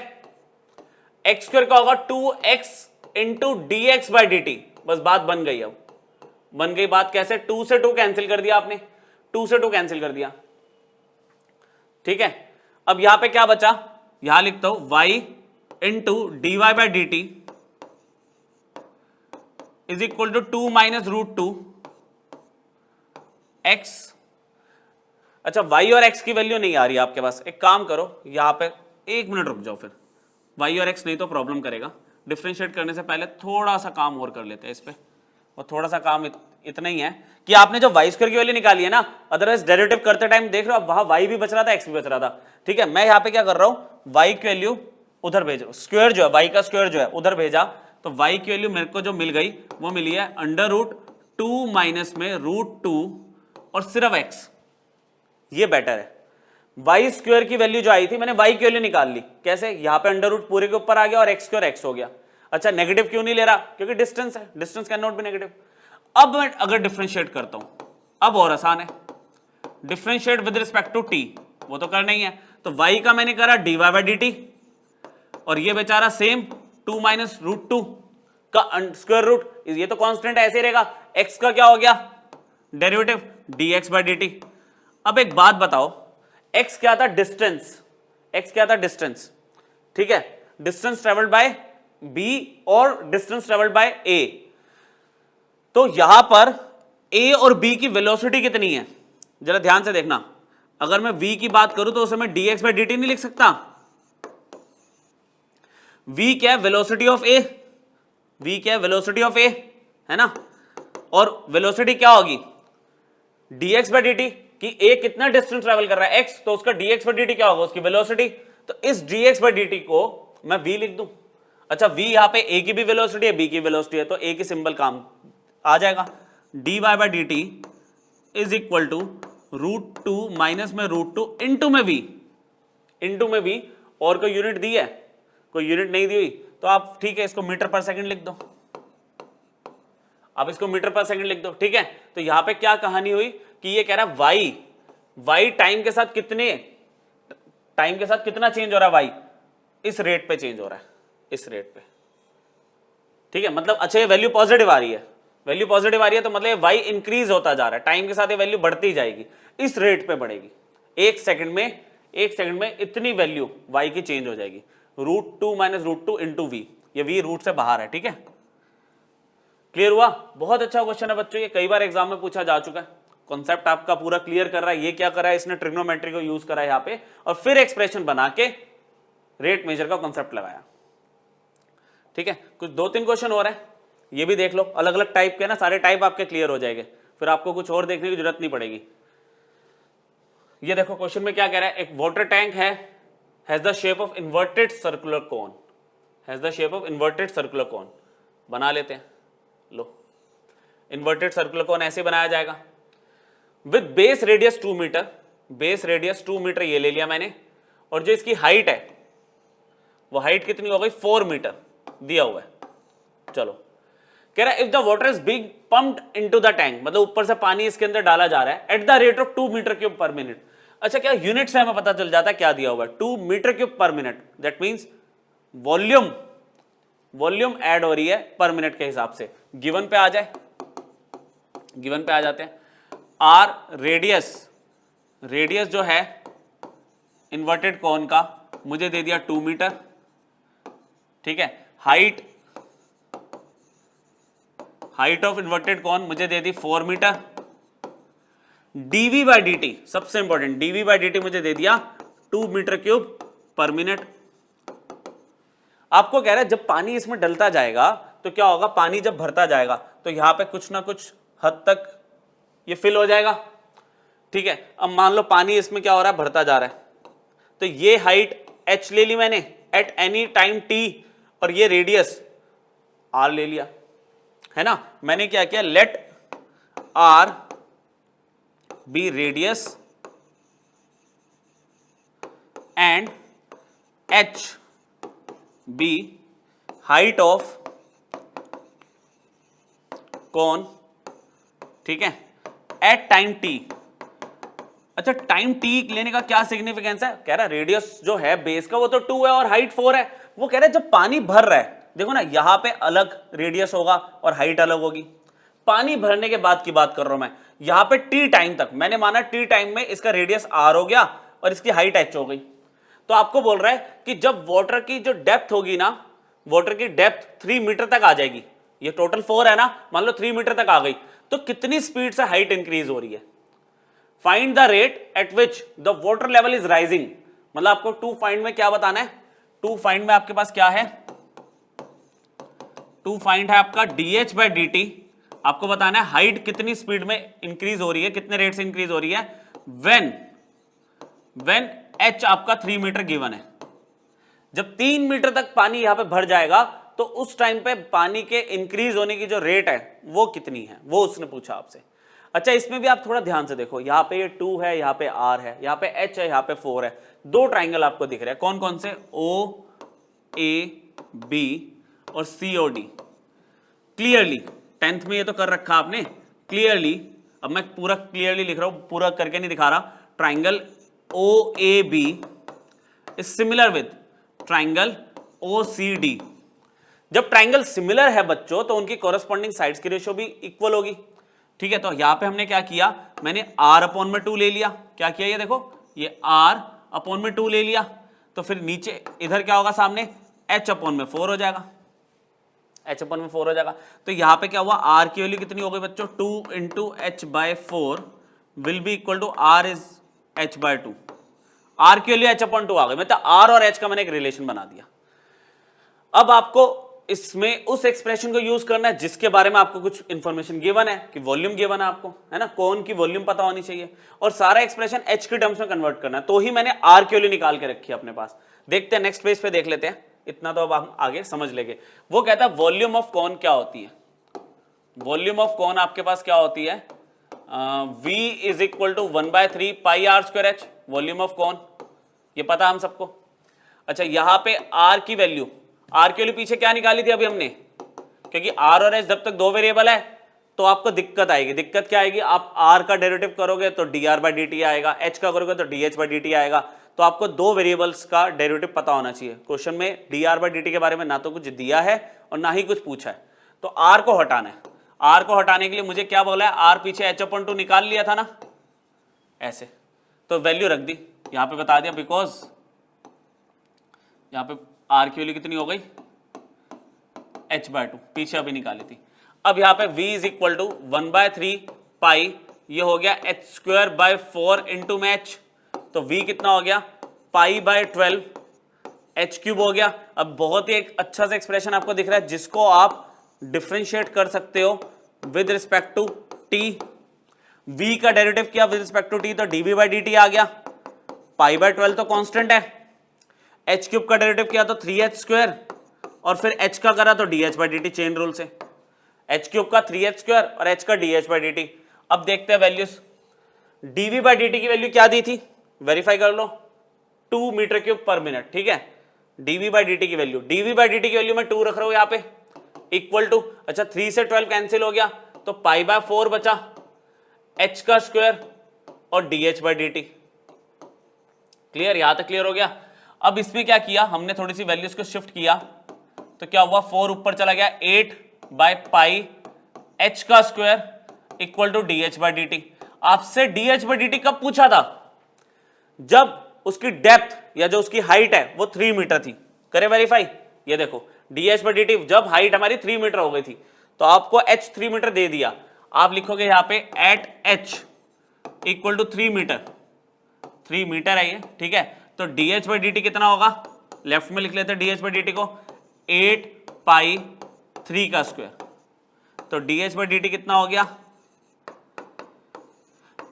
x² का होगा 2x इंटू dx/dt। बस बात बन गई। अब बन गई बात कैसे? 2 से 2 कैंसिल कर दिया आपने, 2 से 2 कैंसिल कर दिया, ठीक है? अब यहां पे क्या बचा? यहां लिखता हूं y into dy/dt is equal to 2 minus √2 x। अच्छा y और x की वैल्यू नहीं आ रही है आपके पास, एक काम करो, यहां पे 1 मिनट रुक जाओ, फिर y और x नहीं तो प्रॉब्लम करेगा। डिफरेंशिएट करने से पहले थोड़ा सा काम और कर लेते हैं इस पे, और थोड़ा सा काम इतना ही है कि आपने जो y² की वैल्यू निकाली है ना, अदरवाइज डेरिवेटिव करते टाइम देख रहे हो वहां y भी बच रहा था, x भी बच रहा था, ठीक है? मैं यहां पे क्या कर रहा हूं, y की वैल्यू उधर भेज, स्क्वायर जो है y का स्क्वायर जो है उधर भेजा, तो y की वैल्यू मेरे को जो मिल गई वो मिली है √2 माइनस में √2 और सिर्फ x। ये बेटर है। y² की वैल्यू जो आई थी, मैंने y की वैल्यू निकाल ली। कैसे? यहां पे √ पूरे के ऊपर आ गया और x² हो गया। अच्छा नेगेटिव क्यों नहीं ले रहा? क्योंकि डिस्टेंस है, distance can not be negative. अब मैं अगर डिफरेंशिएट करता हूं, अब और आसान है, differentiate with respect to t, वो तो करना ही है। तो y का मैंने करा dy/dt और ये बेचारा सेम 2 माइनस √2 का स्क्वायर रूट, ये तो कांस्टेंट ऐसे ही रहेगा। x का क्या हो गया? Derivative dx/dt। अब एक बात बताओ, x क्या था? डिस्टेंस। x क्या था? डिस्टेंस, ठीक है? डिस्टेंस ट्रेवल्ड बाय b और डिस्टेंस ट्रेवल्ड बाय a। तो यहां पर a और b की वेलोसिटी कितनी है? जरा ध्यान से देखना। अगर मैं v की बात करूं तो उसे मैं dx/dt नहीं लिख सकता। v क्या है? Velocity of a। v क्या है? वेलोसिटी ऑफ a, है ना? और वेलोसिटी क्या होगी? dx/dt, कि a कितना डिस्टेंस ट्रेवल कर रहा है x, तो उसका dx/dt क्या होगा? उसकी वेलोसिटी। तो इस dx/dt को मैं v लिख दूं। अच्छा v यहां पे a की भी वेलोसिटी है, b की वेलोसिटी है, तो a की सिंबल काम आ जाएगा। dy/dt is equal to √2 minus में √2 इंटू में v, इंटू में v। और कोई यूनिट दी है? कोई यूनिट नहीं दी हुई, तो आप ठीक है इसको मीटर पर सेकंड लिख दो, आप इसको मीटर पर सेकंड लिख दो, ठीक है? तो यहां पे क्या कहानी हुई कि ये कह रहा है y टाइम के साथ कितना चेंज हो रहा है? y इस रेट पे चेंज हो रहा है, इस रेट पे, ठीक है? मतलब अच्छा ये वैल्यू पॉजिटिव आ रही है, वैल्यू पॉजिटिव आ रही है, तो मतलब y इंक्रीज होता जा रहा है, टाइम के साथ ये वैल्यू बढ़ती जाएगी, इस रेट पे बढ़ेगी। एक सेकंड में इतनी वैल्यू y की चेंज हो जाएगी। √2 माइनस √2 इंटू v, ये v रूट से बाहर है, ठीक है? क्लियर हुआ? बहुत अच्छा क्वेश्चन है बच्चों, ये कई बार एग्जाम में पूछा जा चुका है। कॉन्सेप्ट आपका पूरा क्लियर कर रहा है। ये क्या करा है इसने? ट्रिग्नोमेट्री को यूज करा है यहाँ पे, और फिर एक्सप्रेशन बना के रेट मेजर का कॉन्सेप्ट लगाया, ठीक है? कुछ 2-3 क्वेश्चन और है, ये भी देख लो, अलग अलग टाइप के ना, सारे टाइप आपके क्लियर हो जाएंगे, फिर आपको कुछ और देखने की जरूरत नहीं पड़ेगी। ये देखो क्वेश्चन में क्या कह रहा है, एक वाटर टैंक है, has the shape of inverted circular cone, has the shape of inverted circular cone. बना लेते हैं, लो इन्वर्टेड सर्कुलर कोन ऐसे बनाया जाएगा with base radius 2 metre, base radius 2 metre ये ले लिया मैंने, और जो इसकी हाइट है वो हाइट कितनी हो गई 4 मीटर दिया हुआ है। चलो कह रहा है if the water is being pumped into the tank, मतलब ऊपर से पानी इसके अंदर डाला जा रहा है at the rate of 2 metre cube per minute. अच्छा क्या यूनिट से हमें पता चल जाता है क्या दिया हुआ है 2 metre cube per minute, that means volume, volume add हो रही है पर मिनट के हिसाब से। गिवन पे आ जाए, गिवन पे आ जाते हैं। आर रेडियस, रेडियस जो है इन्वर्टेड कोन का मुझे दे दिया 2 मीटर, ठीक है। Height, height of inverted cone मुझे दे दी 4 मीटर। डीवी बाई डी टी, सबसे important, d v by d t मुझे दे दिया 2 मीटर क्यूब पर मिनट। आपको कह रहा है जब पानी इसमें डलता जाएगा तो क्या होगा, पानी जब भरता जाएगा तो यहां पे कुछ ना कुछ हद तक ये फिल हो जाएगा, ठीक है। अब मान लो पानी इसमें क्या हो रहा है, भरता जा रहा है, तो ये हाइट h ले ली मैंने एट एनी टाइम t, और ये रेडियस r ले लिया, है ना। मैंने क्या किया, let r be radius and h be height of cone, ठीक है, एट टाइम t। अच्छा टाइम t लेने का क्या सिग्निफिकेंस है, कह रहा है रेडियस जो है बेस का वो तो 2 है और हाइट 4 है। वो कह रहा है जब पानी भर रहा है, देखो ना यहां पे अलग रेडियस होगा और हाइट अलग होगी, पानी भरने के बाद की बात कर रहा हूं मैं। यहां पे t टाइम तक मैंने माना t टाइम में इसका रेडियस r हो गया और इसकी हाइट h हो गई। तो आपको बोल रहा है कि जब वाटर की जो डेप्थ होगी ना, वाटर की डेप्थ 3 मीटर तक आ जाएगी, ये टोटल 4 है ना, मान लो 3 मीटर तक आ गई, तो कितनी स्पीड से हाइट इंक्रीज हो रही है। Find the rate at which the water level is rising, मतलब आपको टू फाइंड में क्या बताना है, टू फाइंड में आपके पास क्या है, टू फाइंड है आपका dh बाई dt, आपको बताना है हाइट कितनी स्पीड में इंक्रीज हो रही है, कितने रेट से इंक्रीज हो रही है, व्हेन h आपका 3 मीटर गिवन है। जब 3 मीटर तक पानी यहां पे भर जाएगा तो उस टाइम पे पानी के इंक्रीज होने की जो रेट है वो कितनी है, वो उसने पूछा आपसे। अच्छा इसमें भी आप थोड़ा ध्यान से देखो, यहां पे ये 2 है, यहां पे r है, यहां पे h है, यहां पे 4 है, दो ट्राइंगल आपको दिख रहे हैं, कौन कौन से, o a b और c o d। Clearly 10th में ये तो कर रखा आपने क्लियरली, अब मैं पूरा क्लियरली लिख रहा हूं, पूरा करके नहीं दिखा रहा। Triangle o a b is similar with triangle o c d। जब ट्राइंगल सिमिलर है बच्चों तो उनकी कॉरेस्पॉन्डिंग साइड्स की रेशियो भी इक्वल होगी, ठीक है। तो यहां पे हमने क्या किया, मैंने r अपॉन में 2 ले लिया, क्या किया ये देखो, ये r अपॉन में 2 ले लिया, तो फिर नीचे इधर क्या होगा, सामने h अपॉन में 4 हो जाएगा, h अपॉन में 4 हो जाएगा। तो यहां पे क्या हुआ, r की वैल्यू कितनी हो गई बच्चों, 2 into h by 4 will be equal to r is h by 2, r की वैल्यू h अपॉन 2 आ गई, मतलब r और h का मैंने एक रिलेशन बना दिया। अब आपको इसमें उस एक्सप्रेशन को यूज करना है जिसके बारे में आपको कुछ इंफॉर्मेशन गिवन है, कि वॉल्यूम गिवन है आपको, है ना, कौन की वॉल्यूम पता होनी चाहिए, और सारा एक्सप्रेशन h के टर्म्स में कन्वर्ट करना है, तो ही मैंने r की वैल्यू निकाल के रखी है अपने पास। देखते हैं नेक्स्ट पेज पे देख लेते हैं, इतना तो अब हम आगे समझ लेंगे। वो कहता है वॉल्यूम ऑफ कौन क्या होती है, वॉल्यूम ऑफ कौन आपके पास क्या होती है, v is equal to 1/3 pi r square h, volume of cone ये पता हम सबको। अच्छा यहां पे r की वैल्यू, r की वैल्यू पीछे क्या निकाली थी अभी हमने, क्योंकि r और h जब तक दो वेरिएबल है तो आपको दिक्कत आएगी। दिक्कत क्या आएगी, आप r का डेरिवेटिव करोगे तो dr बाई dt आएगा, h का करोगे तो dh बाई dt आएगा, तो आपको दो वेरिएबल्स का डेरिवेटिव पता होना चाहिए। क्वेश्चन में dr बाई dt के बारे में ना तो कुछ दिया है और ना ही कुछ पूछा है, तो r को हटाना है। r को हटाने के लिए मुझे क्या बोला है, r पीछे h/2 निकाल लिया था ना ऐसे, तो वैल्यू रख दी यहां पे बता दिया, बिकॉज यहां पे r की वैल्यू कितनी हो गई, h/2, पीछे अभी निकाली थी। अब यहां पे v इज इक्वल टू 1/3 पाई, ये हो गया h स्क्वायर बाय 4 इंटू में h, तो v कितना हो गया, पाई बाय 12 h क्यूब हो गया। अब बहुत ही एक अच्छा सा एक्सप्रेशन आपको दिख रहा है जिसको आप डिफरेंशिएट कर सकते हो with respect to t। v का डेरिवेटिव किया विद रिस्पेक्ट टू t तो dv बाई dt आ गया, पाई बाय 12 तो कांस्टेंट है, h क्यूब का डेरिवेटिव किया तो 3h स्क्वायर, और फिर h का करा तो dh by dt chain rule से। एच क्यूब का 3h² और h का dh/dt। अब देखते हैं वैल्यूज। dv/dt की वैल्यू क्या दी थी, वेरीफाई कर लो, 2 मीटर क्यूब पर मिनट, ठीक है। dv/dt की वैल्यू मैं 2 रख रहा हूं यहां पे, इक्वल टू, अच्छा 3 से 12 कैंसिल हो गया तो π/4 बचा, h का स्क्वायर और dh/dt। क्लियर, यहां तक क्लियर हो गया। अब इसमें क्या किया हमने, थोड़ी सी वैल्यूज को शिफ्ट किया तो क्या हुआ, 4 ऊपर चला गया, 8/π h का स्क्वायर इक्वल टू dh/dt। आपसे dh/dt कब पूछा था, जब उसकी डेप्थ या जो उसकी हाइट है वो 3 मीटर थी। करे वेरीफाई, ये देखो dh/dt जब हाइट हमारी 3 मीटर हो गई थी तो आपको h 3 मीटर दे दिया, आप लिखोगे यहां पे at h equal to 3 metre है ये, ठीक है। तो dh/dt कितना होगा, लेफ्ट में लिख लेते हैं dh/dt को, 8π3 का स्क्वायर, तो dh/dt कितना हो गया,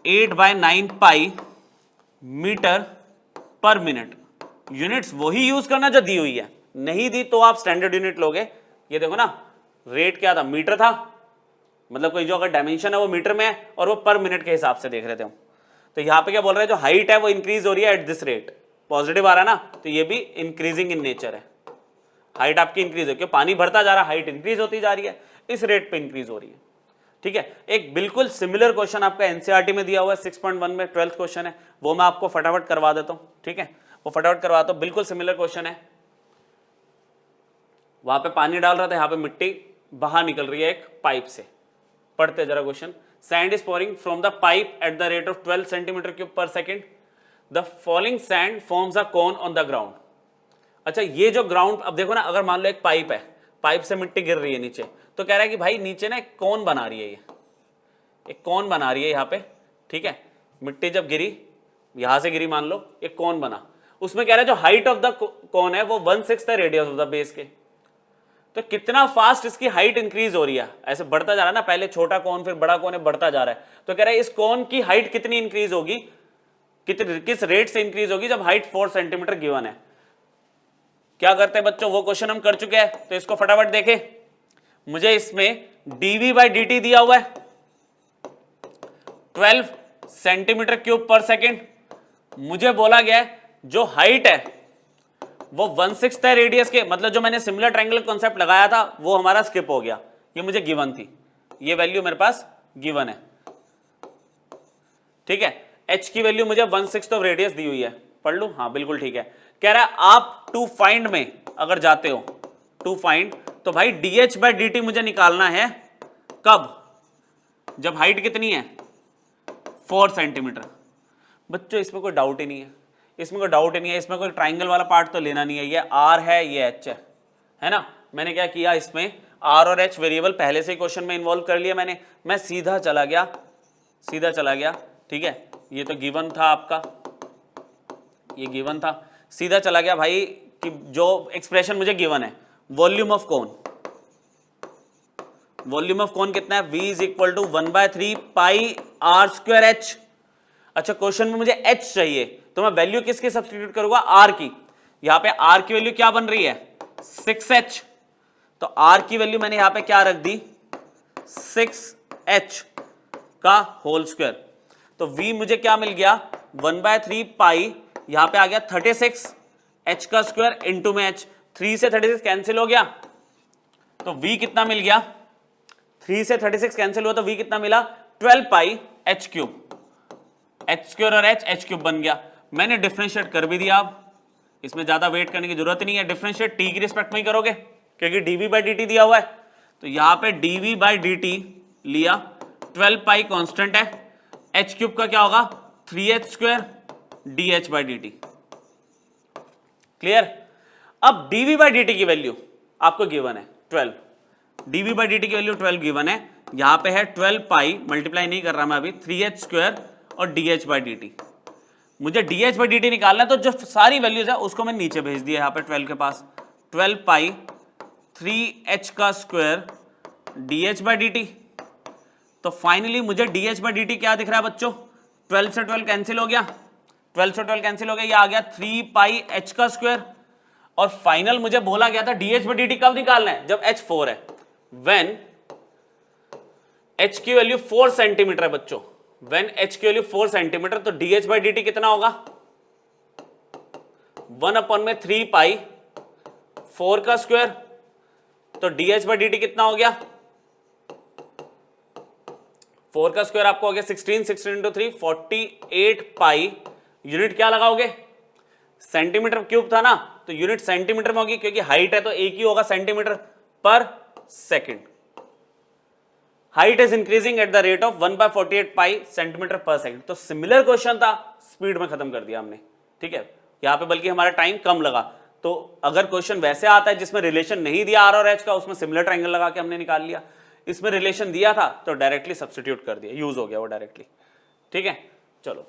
8/9π मीटर पर मिनट। यूनिट्स वही यूज करना जो दी हुई है, नहीं दी तो आप स्टैंडर्ड यूनिट लोगे। ये देखो ना, रेट क्या था, मीटर था, मतलब कोई जो अगर डायमेंशन है वो मीटर में है और वो पर मिनट के हिसाब से देख रहे थे हम। तो यहां पे क्या बोल रहे हैं, जो हाइट है वो इंक्रीज हो रही है एट दिस रेट, पॉजिटिव आ रहा है ना, तो ये भी इंक्रीजिंग इन नेचर है। हाइट आपकी इंक्रीज हो, क्योंकि पानी भरता जा रहा है, हाइट इंक्रीज होती जा रही है, इस रेट पे इंक्रीज हो रही है, ठीक है। एक बिल्कुल सिमिलर क्वेश्चन आपका एनसीईआरटी में दिया हुआ है 6.1 में, 12th क्वेश्चन है, वो मैं आपको फटाफट करवा देता हूं, ठीक है, वो फटाफट करवाता हूं। बिल्कुल सिमिलर क्वेश्चन है, वहां पे पानी डाल रहा था, यहां पे मिट्टी बाहर निकल रही है एक पाइप से। पढ़ते जरा question. Sand is pouring from the pipe at the rate of 12 centimetre cube per second, the falling sand forms a cone on the ground. अच्छा, ये जो ग्राउंड, अब देखो ना, अगर मान लो एक पाइप है, पाइप से मिट्टी गिर रही है नीचे, तो कह रहा है कि भाई नीचे ना एक कोन बना रही है, ये एक कोन बना रही है यहाँ पे, ठीक है। मिट्टी जब गिरी, यहां से गिरी मान लो, एक कोन बना, उसमें कह रहा है जो हाइट ऑफ द कोन है वो 1/6 है रेडियस ऑफ द बेस के। तो कितना फास्ट इसकी हाइट इंक्रीज हो रही है, ऐसे बढ़ता जा रहा है ना, पहले छोटा कोन फिर बड़ा कोन है, बढ़ता जा रहा है। तो कह रहा है इस कोन की हाइट कितनी इंक्रीज होगी, किस रेट से इंक्रीज होगी जब हाइट 4 सेंटीमीटर गिवन है। क्या करते हैं बच्चों, वो क्वेश्चन हम कर चुके हैं, तो इसको फटाफट देखें। मुझे इसमें dv/dt दिया हुआ है 12 सेंटीमीटर क्यूब पर सेकेंड, मुझे बोला गया है जो हाइट है वो 1/6 है रेडियस के, मतलब जो मैंने सिमिलर ट्रायंगल कॉन्सेप्ट लगाया था वो हमारा स्किप हो गया, ये मुझे गिवन थी, ये वैल्यू मेरे पास गिवन है, ठीक है। h की वैल्यू मुझे 1/6 ऑफ रेडियस दी हुई है, पढ़ लूं, हाँ बिल्कुल ठीक है। कह रहा है आप टू फाइंड में अगर जाते हो, टू फाइंड, तो भाई dh/dt मुझे निकालना है कब, जब हाइट कितनी है 4 सेंटीमीटर। बच्चों इसमें कोई डाउट ही नहीं है, इसमें कोई डाउट ही नहीं है, इसमें कोई ट्राइंगल वाला पार्ट तो लेना नहीं है, ये r है ये h है ना। मैंने क्या किया, इसमें r और h वेरिएबल पहले से ही क्वेश्चन में इन्वॉल्व कर लिया मैंने, मैं सीधा चला गया, ठीक है। ये तो गिवन था आपका, ये गिवन था, सीधा चला गया भाई कि जो एक्सप्रेशन मुझे गिवन है, वॉल्यूम ऑफ कोन कितना है, v is equal to 1/3 pi r square h। अच्छा, क्वेश्चन में मुझे h चाहिए, तो मैं वैल्यू किसकी सब्स्टिट्यूट करूंगा, r की। यहां पे r की वैल्यू क्या बन रही है 6h, तो r की वैल्यू मैंने यहां पे क्या रख दी 6h का होल स्क्वायर, तो v मुझे क्या मिल गया 1/3 पाई, यहां पे आ गया 36 h का स्क्वायर इंटू में h, 3 से 36 कैंसिल हो गया, तो v कितना मिल गया, 3 से 36 कैंसिल हुआ तो v कितना मिला 12 पाई h क्यूब, h स्क्वायर और h क्यूब बन गया। मैंने डिफरेंशिएट कर भी दिया, अब इसमें ज्यादा वेट करने की जरूरत नहीं है, डिफरेंशिएट t की रिस्पेक्ट में ही करोगे क्योंकि dv/dt दिया हुआ है, तो यहां पे dv/dt लिया, 12 पाई कांस्टेंट है, h क्यूब का क्या होगा 3h स्क्वायर dh/dt। क्लियर। अब dv/dt की वैल्यू आपको गिवन है 12, dv/dt की वैल्यू 12 गिवन है, यहां पे है 12 पाई, मल्टीप्लाई नहीं कर रहा मैं अभी, 3h स्क्वायर और dh/dt। मुझे dh/dt निकालना है, तो जो सारी वैल्यूज है उसको मैं नीचे भेज दिया यहां पे 12 के पास, 12 पाई 3h का स्क्वायर dh/dt। तो फाइनली मुझे dh/dt क्या दिख रहा है बच्चों, 12 से 12 कैंसिल हो गया, 12 से 12 कैंसिल हो गया, ये आ गया 3 पाई h का स्क्वायर, और फाइनल मुझे बोला गया था dh/dt कब निकालना है, जब h 4 है, व्हेन h की वैल्यू 4 सेंटीमीटर है बच्चों, व्हेन h की वैल्यू 4 सेंटीमीटर, तो dh बाई dt कितना होगा 1/3 पाई 4 का स्क्वायर, तो dh बाई dt कितना हो गया 4 का स्क्वायर आपको हो गया 16, 16 इंटू 3 48 पाई, यूनिट क्या लगाओगे सेंटीमीटर क्यूब था ना, तो यूनिट सेंटीमीटर में होगी क्योंकि हाइट है तो एक ही होगा सेंटीमीटर पर second. Height is increasing at the rate of 1/48 pi centimetre पर सेकंड। तो सिमिलर क्वेश्चन था, स्पीड में खत्म कर दिया हमने, ठीक है, यहां पे बल्कि हमारा टाइम कम लगा। तो अगर क्वेश्चन वैसे आता है जिसमें रिलेशन नहीं दिया आर और एच का, उसमें सिमिलर ट्रायंगल लगा के हमने निकाल लिया। इसमें रिलेशन दिया था तो डायरेक्टली सब्स्टिट्यूट कर दिया, यूज हो गया वो डायरेक्टली, ठीक है। चलो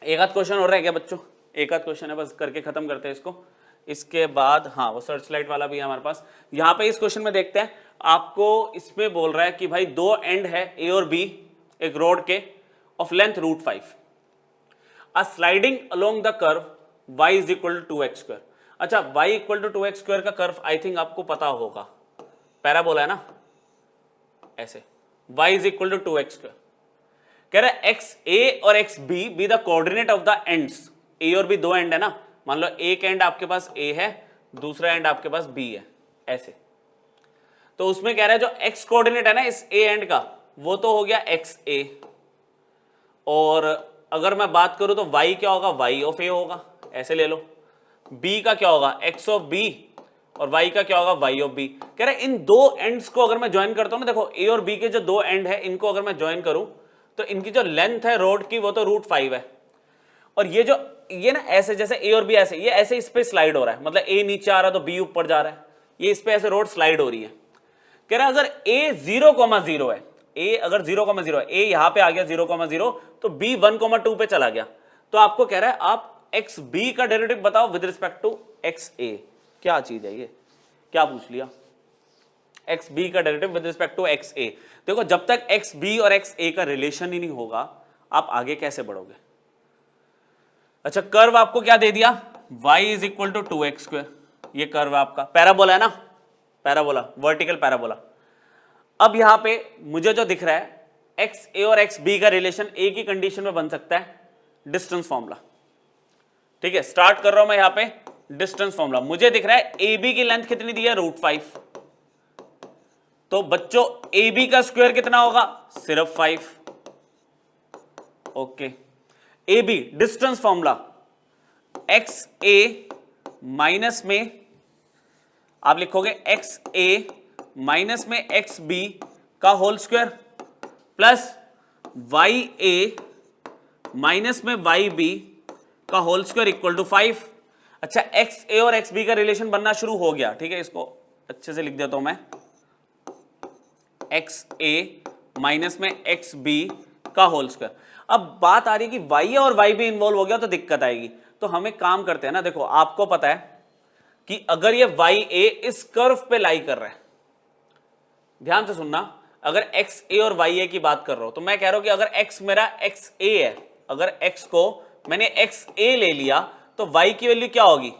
एक आध क्वेश्चन और रह गया बच्चों, एक आध क्वेश्चन है बस, करके खत्म करते हैं इसको। इसके बाद हाँ वो सर्च लाइट वाला भी है हमारे पास। यहाँ पे इस क्वेश्चन में देखते हैं, आपको इसमें बोल रहा है कि भाई दो एंड है ए और बी एक रोड के of length √5, a sliding along the curve y is equal to 2x square. अच्छा y equal to 2x square का कर्व आई थिंक आपको पता होगा, पैराबोला है ना, ऐसे y is equal to 2x square. कह रहा है एक्स ए और x b b the coordinate of the ends, a और बी दो एंड है ना, मान लो एक एंड आपके पास ए है, दूसरा एंड आपके पास बी है, ऐसे। तो उसमें कह रहा है जो एक्स कोऑर्डिनेट है ना इस ए एंड का, वो तो हो गया एक्स ए, और अगर मैं बात करूं तो y क्या होगा, y ऑफ ए होगा, ऐसे ले लो। b का क्या होगा, x ऑफ b, और y का क्या होगा, y ऑफ b। कह रहा है इन दो एंड्स को अगर मैं ज्वाइन करता हूं ना, देखो a और b के जो दो एंड है इनको अगर मैं ज्वाइन करूं तो इनकी जो लेंथ है रोड की वो तो √5 है, और ये ना ऐसे जैसे ए और बी ऐसे, ये ऐसे इस पे स्लाइड हो रहा है, मतलब ए नीचे आ रहा है तो बी ऊपर जा रहा है, ये इस पे ऐसे रोड स्लाइड हो रही है। कह रहा है अगर ए 0,0 है, ए अगर 0,0 है, ए यहां पे आ गया 0,0 तो बी 1,2 पे चला गया, तो आपको कह रहा है आप एक्स बी का डेरिवेटिव बताओ with respect to x a. क्या चीज है ये, क्या पूछ लिया, एक्स बी का derivative with respect to x a. देखो जब तक एक्स बी और एक्स ए का रिलेशन ही नहीं होगा आप आगे कैसे बढ़ोगे। अच्छा कर्व आपको क्या दे दिया, y is equal to 2x square, ये कर्व आपका पैराबोला है ना, पैराबोला वर्टिकल पैराबोला। अब यहां पे मुझे जो दिख रहा है एक्स ए और एक्स बी का रिलेशन एक ही कंडीशन में बन सकता है, डिस्टेंस फॉर्मूला, ठीक है। स्टार्ट कर रहा हूं मैं यहां पे डिस्टेंस फॉर्मूला, मुझे दिख रहा है ए बी की लेंथ कितनी दी है √5, तो बच्चों ए बी का स्क्वायर कितना होगा सिर्फ 5, okay. A B distance formula x A minus में आप लिखोगे एक्स ए माइनस में एक्स बी का whole square plus y A minus में वाई बी का होल स्क्वायर इक्वल टू 5। अच्छा एक्स ए और एक्स बी का रिलेशन बनना शुरू हो गया, ठीक है, इसको अच्छे से लिख देता हूं मैं, एक्स ए माइनस में एक्स बी का होल स्क्वायर। अब बात आ रही है कि वाई और वाई बी इन्वॉल्व हो गया तो दिक्कत आएगी, तो हम एक काम करते हैं ना, देखो आपको पता है कि अगर ये वाई ए इस कर्व पे लाई कर रहा है, ध्यान से सुनना, अगर एक्स ए और वाई ए की बात कर रहा हूं तो मैं कह रहा हूं कि अगर एक्स मेरा एक्स ए है, अगर एक्स को मैंने एक्स ए ले लिया तो वाई की वैल्यू क्या होगी,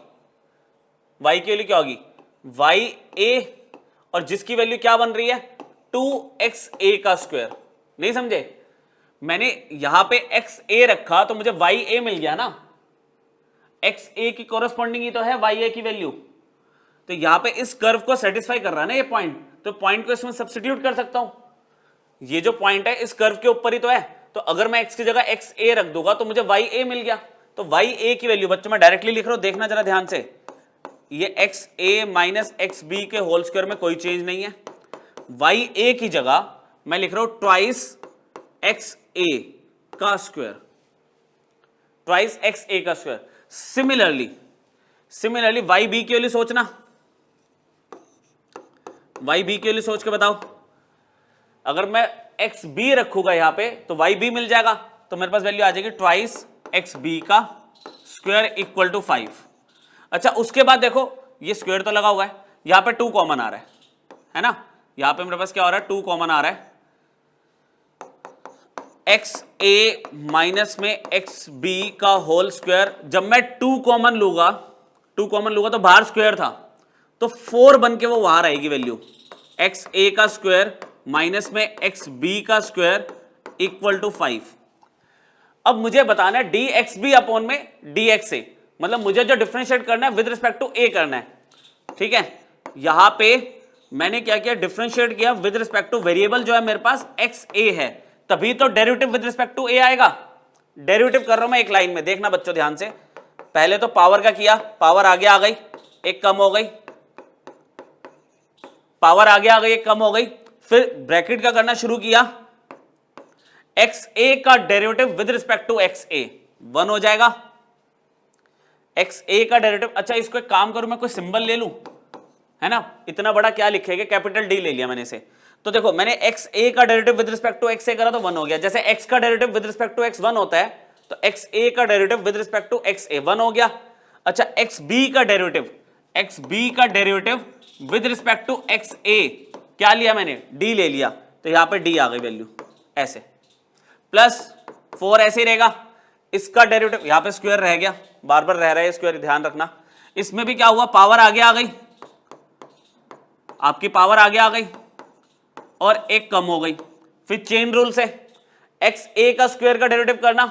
वाई की वैल्यू क्या होगी वाई ए, और जिसकी वैल्यू क्या बन रही है 2xa का स्क्वायर। नहीं समझे, मैंने यहां पे एक्स ए रखा तो मुझे वाई ए मिल गया ना, एक्स ए की कोरस्पॉन्डिंग ही तो है वाई ए की वैल्यू, तो यहां पे इस कर्व को सेटिस्फाई कर रहा है ना ये पॉइंट, तो पॉइंट को इसमें सब्स्टिट्यूट कर सकता हूं, ये जो पॉइंट है इस कर्व के ऊपर ही तो है, तो अगर मैं एक्स की जगह एक्स ए रख दूंगा तो मुझे वाई ए मिल गया, तो वाई ए की वैल्यू बच्चों मैं डायरेक्टली लिख रहा हूं, देखना जरा ध्यान से, ये x A minus x B के होल स्क्वायर में कोई चेंज नहीं है, वाई ए की जगह मैं लिख रहा हूं ट्वाइस एक्स ए का स्क्वायर, ट्वाइस एक्स ए का स्क्वायर। सिमिलरली वाई बी की वैल्यू सोचना, वाई बी की वैल्यू सोच के बताओ, अगर मैं एक्स बी रखूंगा यहां पे तो वाई बी मिल जाएगा, तो मेरे पास वैल्यू आ जाएगी ट्वाइस एक्स बी का स्क्वायर इक्वल टू 5। अच्छा उसके बाद देखो ये स्क्वायर तो लगा हुआ है, यहां पे 2 कॉमन आ रहा है ना, यहां पे मेरे पास क्या हो रहा है 2 कॉमन आ रहा है, एक्स ए माइनस में एक्स बी का होल स्क्वायर, जब मैं 2 कॉमन लूंगा तो बाहर स्क्वायर था तो 4 बन के वो वहां रहेगी वैल्यू, एक्स ए का स्क्वायर माइनस में एक्स बी का स्क्वायर इक्वल टू 5। अब मुझे बताना है डी एक्स बी अपॉन में डी एक्स ए, मतलब मुझे जो डिफरेंशिएट करना है विद रिस्पेक्ट टू ए करना है। ठीक है, यहां पे मैंने क्या किया, डिफरेंशिएट किया विद रिस्पेक्ट टू वेरिएबल जो है मेरे पास एक्स ए है, तभी तो डेरिवेटिव विद रिस्पेक्ट टू ए आएगा। डेरिवेटिव कर रहा हूं मैं एक लाइन में, देखना बच्चों ध्यान से। पहले तो पावर का किया, पावर आगे आ गई, एक कम हो गई, पावर आगे आ गई, एक कम हो गई। फिर ब्रैकेट का करना शुरू किया, एक्स ए का derivative with respect to x a 1 हो जाएगा, एक्स ए का डेरिवेटिव। अच्छा इसको एक काम करूं, मैं कोई सिंबल ले लूं, है ना, इतना बड़ा क्या लिखेगा, कैपिटल डी ले लिया मैंने इसे। तो देखो मैंने एक्स ए का derivative with respect to x a करा तो 1 हो गया। जैसे एक्स का derivative with respect to x 1 होता है, तो एक्स ए का derivative with respect to x a 1 हो गया। अच्छा एक्स बी का डेरिवेटिव, एक्स बी का derivative with respect to x a क्या लिया मैंने, डी ले लिया, तो यहां पे डी आ गई वैल्यू ऐसे, प्लस 4 ऐसे ही रहेगा। इसका डेरिवेटिव यहां पे स्क्वायर रह गया, बार बार रह रहा है स्क्वायर, ध्यान रखना। इसमें भी क्या हुआ, पावर आगे आ गई, आपकी पावर आगे आ गई और एक कम हो गई। फिर चेन रूल से एक्स ए का स्क्वायर का डेरिवेटिव करना,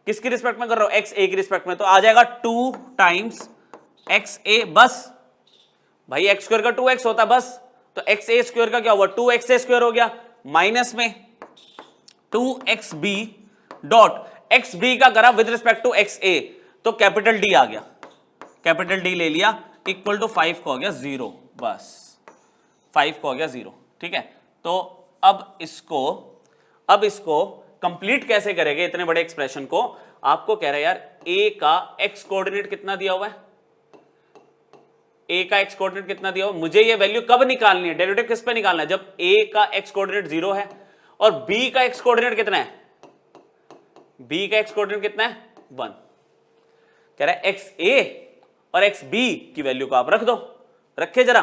किसकी रिस्पेक्ट में कर रहा हूं, एक्स ए की रिस्पेक्ट में, तो आ जाएगा 2 टाइम्स एक्स ए, बस भाई एक्स स्क्वायर का 2x होता बस, तो एक्स ए स्क्वायर का क्या हुआ, 2x ए स्क्वायर हो गया, माइनस में 2xb डॉट एक्स बी का करा विद रिस्पेक्ट टू एक्स ए, तो कैपिटल डी आ गया, कैपिटल डी ले लिया, इक्वल टू 5 को हो गया 0, बस 5 को हो गया 0। ठीक है, तो अब इसको कंप्लीट कैसे करेंगे इतने बड़े एक्सप्रेशन को। आपको कह रहा है यार a का x कोऑर्डिनेट कितना दिया हुआ है, a का x कोऑर्डिनेट कितना दिया हुआ, मुझे ये वैल्यू कब निकालनी है, डेरिवेटिव किस पे निकालना है, जब a का x कोऑर्डिनेट 0 है और b का x कोऑर्डिनेट कितना है, b का x कोऑर्डिनेट कितना है 1। कह रहा है xa और xb की वैल्यू को आप रख दो, रखे जरा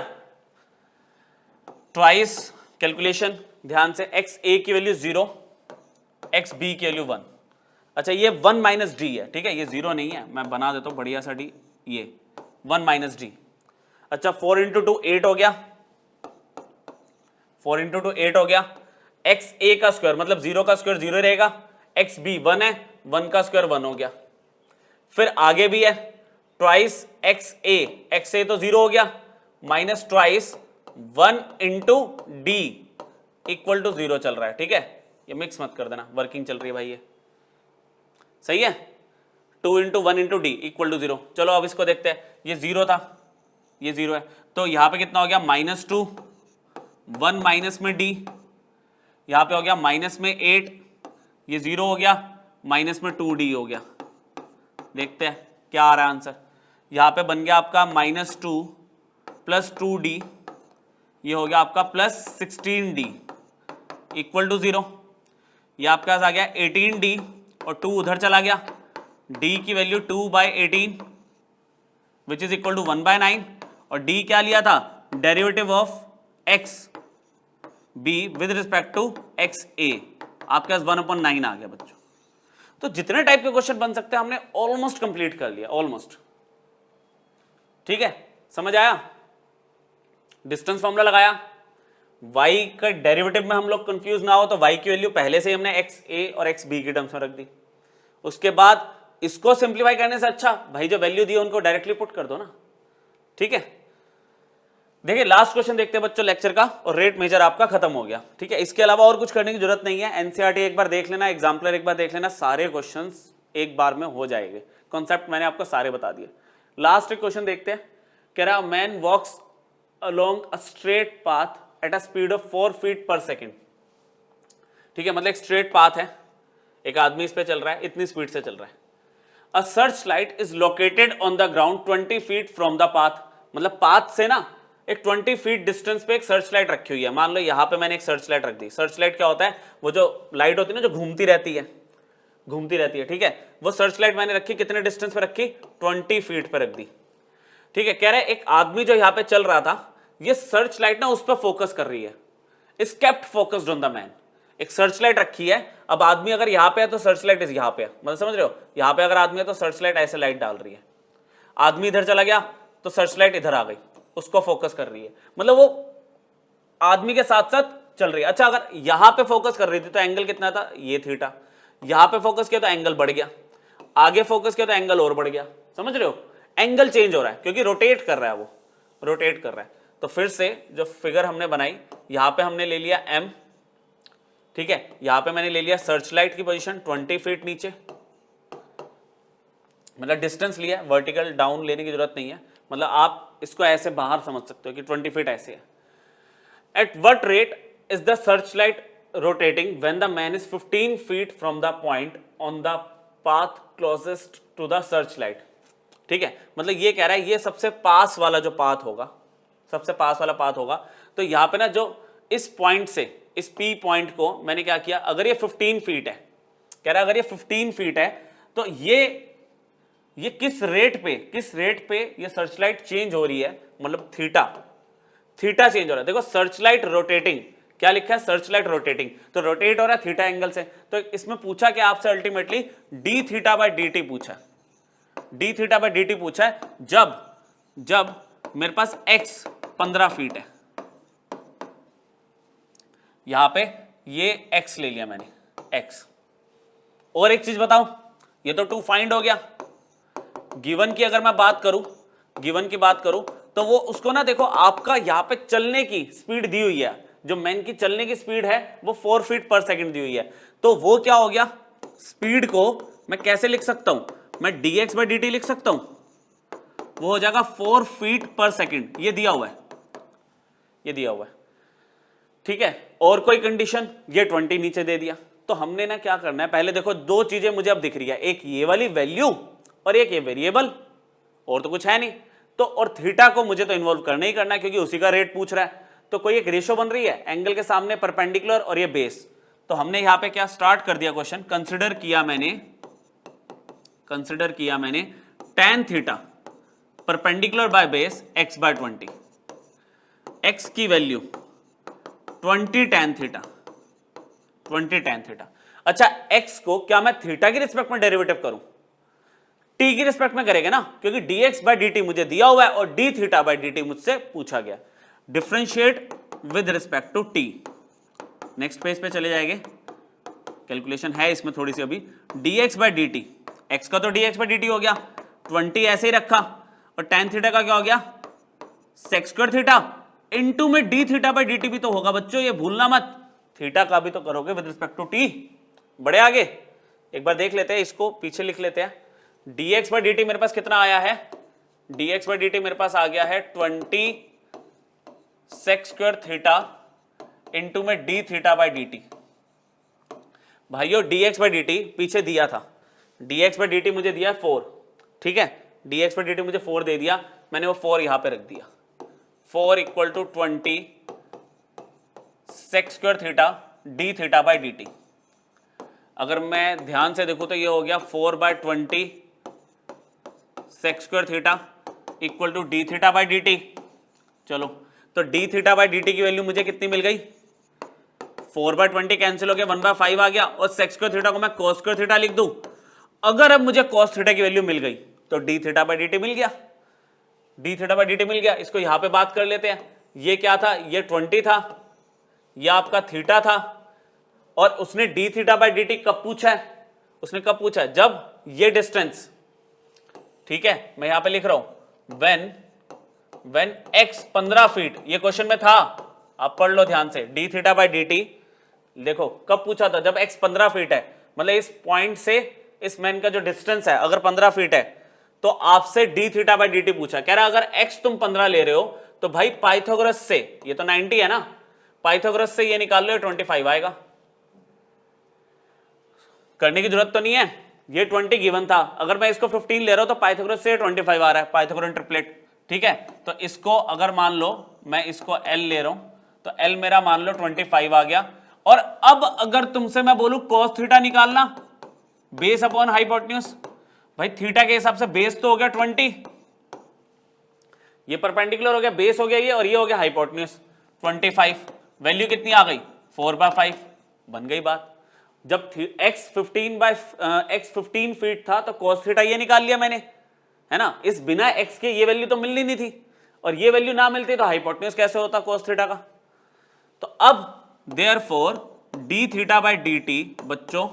ट्वाइस कैलकुलेशन ध्यान से, xa की वैल्यू 0, xb की वैल्यू 1। अच्छा ये 1 माइनस डी है, ठीक है, ये 0 नहीं है, मैं बना देता हूं बढ़िया सा डी, ये 1 माइनस डी। अच्छा 4 इंटू 2 8 हो गया, 4 इंटू 2 8 हो गया। एक्स ए का स्क्वायर मतलब 0 का स्क्वायर 0 रहेगा, एक्स बी 1 है, 1 का स्क्वायर 1 हो गया। फिर आगे भी है ट्वाइस एक्स ए तो 0 हो गया, minus twice 1 into d equal to 0 चल रहा है। ठीक है, ये मिक्स मत कर देना, वर्किंग चल रही है भाई, ये सही है। 2 into 1 into d equal to 0। चलो अब इसको देखते हैं, ये 0 था, ये 0 है, तो यहां पे कितना हो गया, -2, 1 माइनस में डी, यहां पे हो गया माइनस में 8, ये 0 हो गया, माइनस में 2d हो गया। देखते हैं क्या आ रहा है आंसर, यहां पे बन गया आपका -2 प्लस 2d, ये हो गया आपका प्लस 16d इक्वल टू 0। ये आपके पास आ गया 18d और 2 उधर चला गया, d की value 2/18 which is equal to 1/9, और d क्या लिया था, derivative of x b with respect to x a, आपके पास 1/9 आ गया बच्चों। तो जितने टाइप के क्वेश्चन बन सकते हैं हमने ऑलमोस्ट कंप्लीट कर लिया, ऑलमोस्ट। ठीक है, समझ आया, डिस्टेंस फॉर्मूला लगाया, y का डेरिवेटिव में हम लोग कंफ्यूज ना हो तो y की वैल्यू पहले से ही हमने एक्स ए और एक्स बी की टर्म्स में रख दी। उसके बाद इसको सिंप्लीफाई करने से अच्छा भाई जो वैल्यू दी है उनको डायरेक्टली पुट कर दो ना। ठीक है, देखिए लास्ट क्वेश्चन देखते हैं बच्चों लेक्चर का, और रेट मेजर आपका खत्म हो गया। ठीक है, इसके अलावा और कुछ करने की जरूरत नहीं है, एनसीईआरटी एक बार देख लेना, एग्जाम्पलर एक बार देख लेना, सारे क्वेश्चंस एक बार में हो जाएंगे, कॉन्सेप्ट मैंने आपको सारे बता दिए। लास्ट एक क्वेश्चन देखते हैं, कह रहा man walks along a straight path at a speed of 4 feet per second. ठीक है, मतलब एक स्ट्रेट पाथ है, एक आदमी इस पे चल रहा है, इतनी स्पीड से चल रहा है। अ search light is located on the ground 20 feet from the path, मतलब पाथ से ना एक 20 फीट डिस्टेंस पे एक सर्च लाइट रखी हुई है। मान लो यहाँ पे मैंने एक सर्च लाइट रख दी। सर्च लाइट क्या होता है, वो जो लाइट होती है ना जो घूमती रहती है, घूमती रहती है। ठीक है, वो सर्च लाइट मैंने रखी, कितने डिस्टेंस पे रखी, 20 फीट पे रख दी। ठीक है, कह रहे एक आदमी जो यहाँ पे चल रहा था, ये सर्च लाइट ना उस पर फोकस कर रही है, is kept focused on the man. एक सर्च लाइट रखी है, अब आदमी अगर यहाँ पे है तो सर्च लाइट इज यहाँ पे है, मतलब समझ रहे हो, यहाँ पे अगर आदमी है तो सर्च लाइट ऐसे लाइट डाल रही है। आदमी इधर चला गया तो सर्च लाइट इधर आ गई, उसको फोकस कर रही है, मतलब वो आदमी के साथ साथ चल रही है। अच्छा अगर यहां पे फोकस कर रही थी तो एंगल कितना था, ये थीटा, यहां पे फोकस किया तो एंगल बढ़ गया, आगे फोकस किया तो एंगल और बढ़ गया, समझ रहे हो, एंगल चेंज हो रहा है क्योंकि रोटेट कर रहा है, वो रोटेट कर रहा है। तो फिर से जो फिगर हमने बनाई, यहां पे हमने ले लिया m, ठीक है, यहां पे मैंने ले लिया सर्च लाइट की पोजीशन 20 फीट नीचे, मतलब डिस्टेंस लिया, वर्टिकल डाउन लेने की जरूरत नहीं है, मतलब आप इसको ऐसे बाहर समझ सकते हो कि 20 फीट ऐसे है। At what rate is the searchlight rotating when the man is 15 feet from the point on the path closest to the searchlight, ठीक है, मतलब ये कह रहा है ये सबसे पास वाला जो पाथ होगा, सबसे पास वाला पाथ होगा। तो यहां पे ना जो इस पॉइंट से इस पी पॉइंट को मैंने क्या किया, अगर ये 15 फीट है, कह रहा है अगर ये 15 फीट है तो ये किस रेट पे ये सर्चलाइट चेंज हो रही है, मतलब थीटा चेंज हो रहा है। देखो सर्चलाइट रोटेटिंग, क्या लिखा है, सर्चलाइट रोटेटिंग, तो रोटेट हो रहा है थीटा एंगल से। तो इसमें पूछा क्या आपसे, ultimately d theta by d t पूछा, d theta by d t पूछा है जब मेरे पास x 15 फीट है, यहां पे ये x ले लिया मैंने, x। और एक चीज बताऊं, ये तो 2 फाइंड हो गया। गिवन की अगर मैं बात करूं तो वो उसको ना देखो, आपका यहां पे चलने की स्पीड दी हुई है, जो मैन की चलने की स्पीड है वो 4 फीट पर सेकंड दी हुई है। तो वो क्या हो गया, स्पीड को मैं कैसे लिख सकता हूं, मैं dx बाई dt लिख सकता हूं, वो हो जाएगा 4 फीट पर सेकंड, ये दिया हुआ है, ठीक है। और कोई कंडीशन, ये 20 नीचे दे दिया। तो हमने ना क्या करना है, पहले देखो दो चीजें मुझे अब दिख रही है, एक ये वाली वैल्यू और एक ये वेरिएबल, और तो कुछ है नहीं। तो और थीटा को मुझे तो इन्वॉल्व करना ही करना है क्योंकि उसी का रेट पूछ रहा है। तो कोई एक रेशियो बन रही है, एंगल के सामने परपेंडिकुलर और ये बेस। तो हमने यहां पे क्या स्टार्ट कर दिया क्वेश्चन, कंसिडर किया मैंने tan theta perpendicular by base x by 20, x की वैल्यू 20 tan थीटा। अच्छा x को क्या मैं थीटा की रिस्पेक्ट में डेरिवेटिव करूं, t की रिस्पेक्ट में करेगा ना, क्योंकि dx बाय dt मुझे दिया हुआ है और d थीटा बाय dt मुझसे पूछा गया। Differentiate with respect to t, next page पे चले जाएंगे, कैलकुलेशन है इसमें थोड़ी सी अभी। dx बाय dt, x का तो dx बाय dt हो गया, 20 ऐसे ही रखा, और tan थीटा का क्या हो गया, sec स्क्वायर थीटा, इनटू में d थीटा बाय dt भी तो होगा बच्चों, ये भूलना मत, थीटा का भी तो करोगे विद रिस्पेक्ट टू t। बड़े आगे एक बार देख लेते हैं, इसको पीछे लिख लेते हैं। dx बाय dt मेरे पास कितना आया है, dx बाय dt मेरे पास आ गया है 20 sec स्क्वायर थीटा इनटू में d थीटा बाय dt। भाइयों dx बाय dt पीछे दिया था, dx बाय dt मुझे दिया 4, ठीक है, dx बाय dt मुझे 4 दे दिया, मैंने वो 4 यहां पे रख दिया, 4 equal to 20 sec square theta d theta by dt। अगर मैं ध्यान से देखूं तो ये हो गया 4 by 20 sec square theta equal to d theta by dt। चलो तो d थीटा बाय dt की वैल्यू मुझे कितनी मिल गई, 4 बाय 20 कैंसिल हो गया, 1 बाय 5 आ गया, और sec स्क्वायर थीटा को मैं cos स्क्वायर थीटा लिख दूं। अगर अब मुझे cos थीटा की वैल्यू मिल गई तो d थीटा बाय dt मिल गया, d थीटा बाय dt मिल गया। इसको यहां पे बात कर लेते हैं, ये क्या था, ये 20 था, ये आपका थीटा था, और उसने d थीटा बाय dt कब पूछा है, उसने कब पूछा है, जब ये डिस्टेंस, ठीक है, मैं यहां पे लिख रहा हूं when x 15 फीट, ये क्वेश्चन में था, आप पढ़ लो ध्यान से, d थीटा बाय dt देखो कब पूछा था, जब x 15 फीट है, मतलब इस पॉइंट से इस मैन का जो डिस्टेंस है अगर 15 फीट है तो आपसे d थीटा बाय dt पूछा। कह रहा अगर x तुम 15 ले रहे हो तो भाई पाइथागोरस से, ये तो 90 है ना, पाइथागोरस से ये निकाल लो, 25 आएगा, करने की जरूरत तो नहीं है, ये 20 गिवन था, अगर मैं इसको 15 ले रहा हूं तो पाइथागोरस से 25 आ रहा है, पाइथागोरन ट्रिपलेट, ठीक है। तो इसको अगर मान लो मैं इसको L ले रहा हूं तो L मेरा मान लो 25 आ गया। और अब अगर तुमसे मैं बोलूं cos थीटा निकालना, बेस अपॉन हाइपोटेन्यूज, भाई थीटा के हिसाब से बेस तो हो गया 20, ये परपेंडिकुलर हो गया, बेस हो गया ये, और ये हो गया हाइपोटेन्यूज 25, वैल्यू कितनी आ गई 4/5, बन गई बात। जब x 15 फीट था तो cos थीटा ये निकाल लिया मैंने, है ना, इस बिना x के ये वैल्यू तो मिलनी नहीं थी, और ये वैल्यू ना मिलती तो हाइपोटेन्यूज कैसे होता cos थीटा का। तो अब therefore D theta by d T बच्चों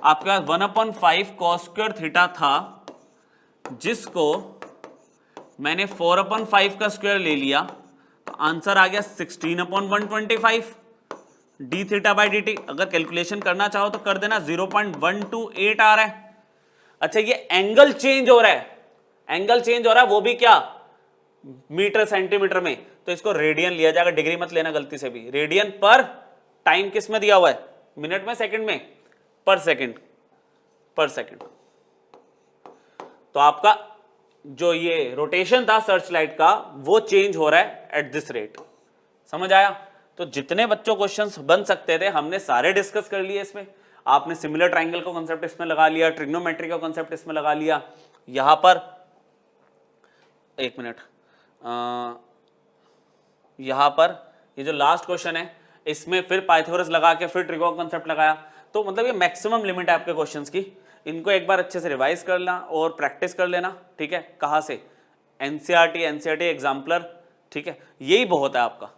आपके पास 1/5 cos स्क्वायर थीटा था, जिसको मैंने 4/5 का स्क्वायर ले लिया, तो आंसर आ गया 16/125 D theta by d T. अगर कैलकुलेशन करना चाहो तो कर देना, 0.128 आ रहा है। अच्छा, ये एंगल चेंज हो रहा है, एंगल चेंज हो रहा है, वो भी क्या, मीटर सेंटीमीटर में, तो इसको रेडियन लिया जाएगा, डिग्री मत लेना गलती से भी। रेडियन पर टाइम किस में दिया हुआ है, मिनट में, सेकंड में, पर सेकंड, पर सेकंड। तो आपका जो ये रोटेशन था सर्च लाइट का वो चेंज हो रहा है एट दिस रेट। समझ आया? तो जितने बच्चों क्वेश्चंस बन सकते थे हमने सारे डिस्कस कर लिए इसमें। आपने सिमिलर ट्रायंगल का कॉन्सेप्ट इसमें लगा लिया, ट्रिग्नोमेट्री का कॉन्सेप्ट इसमें लगा लिया। यहां पर एक मिनट, यहां पर ये जो लास्ट क्वेश्चन है इसमें फिर पाइथागोरस लगा के फिर ट्रिगो कॉन्सेप्ट लगाया। तो मतलब ये मैक्सिमम लिमिट है आपके क्वेश्चंस की। इनको एक बार अच्छे से रिवाइज कर लेना और प्रैक्टिस कर लेना, ठीक है। कहाँ से? एनसीईआरटी एग्जाम्पलर, ठीक है, यही बहुत है आपका।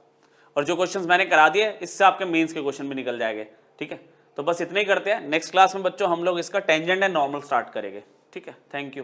और जो क्वेश्चंस मैंने करा दिए इससे आपके मेंस के क्वेश्चन भी निकल जाएंगे, ठीक है। तो बस इतना ही करते हैं। नेक्स्ट क्लास में बच्चों हम लोग इसका टेंजेंट एंड नॉर्मल स्टार्ट करेंगे, ठीक है। Thank you.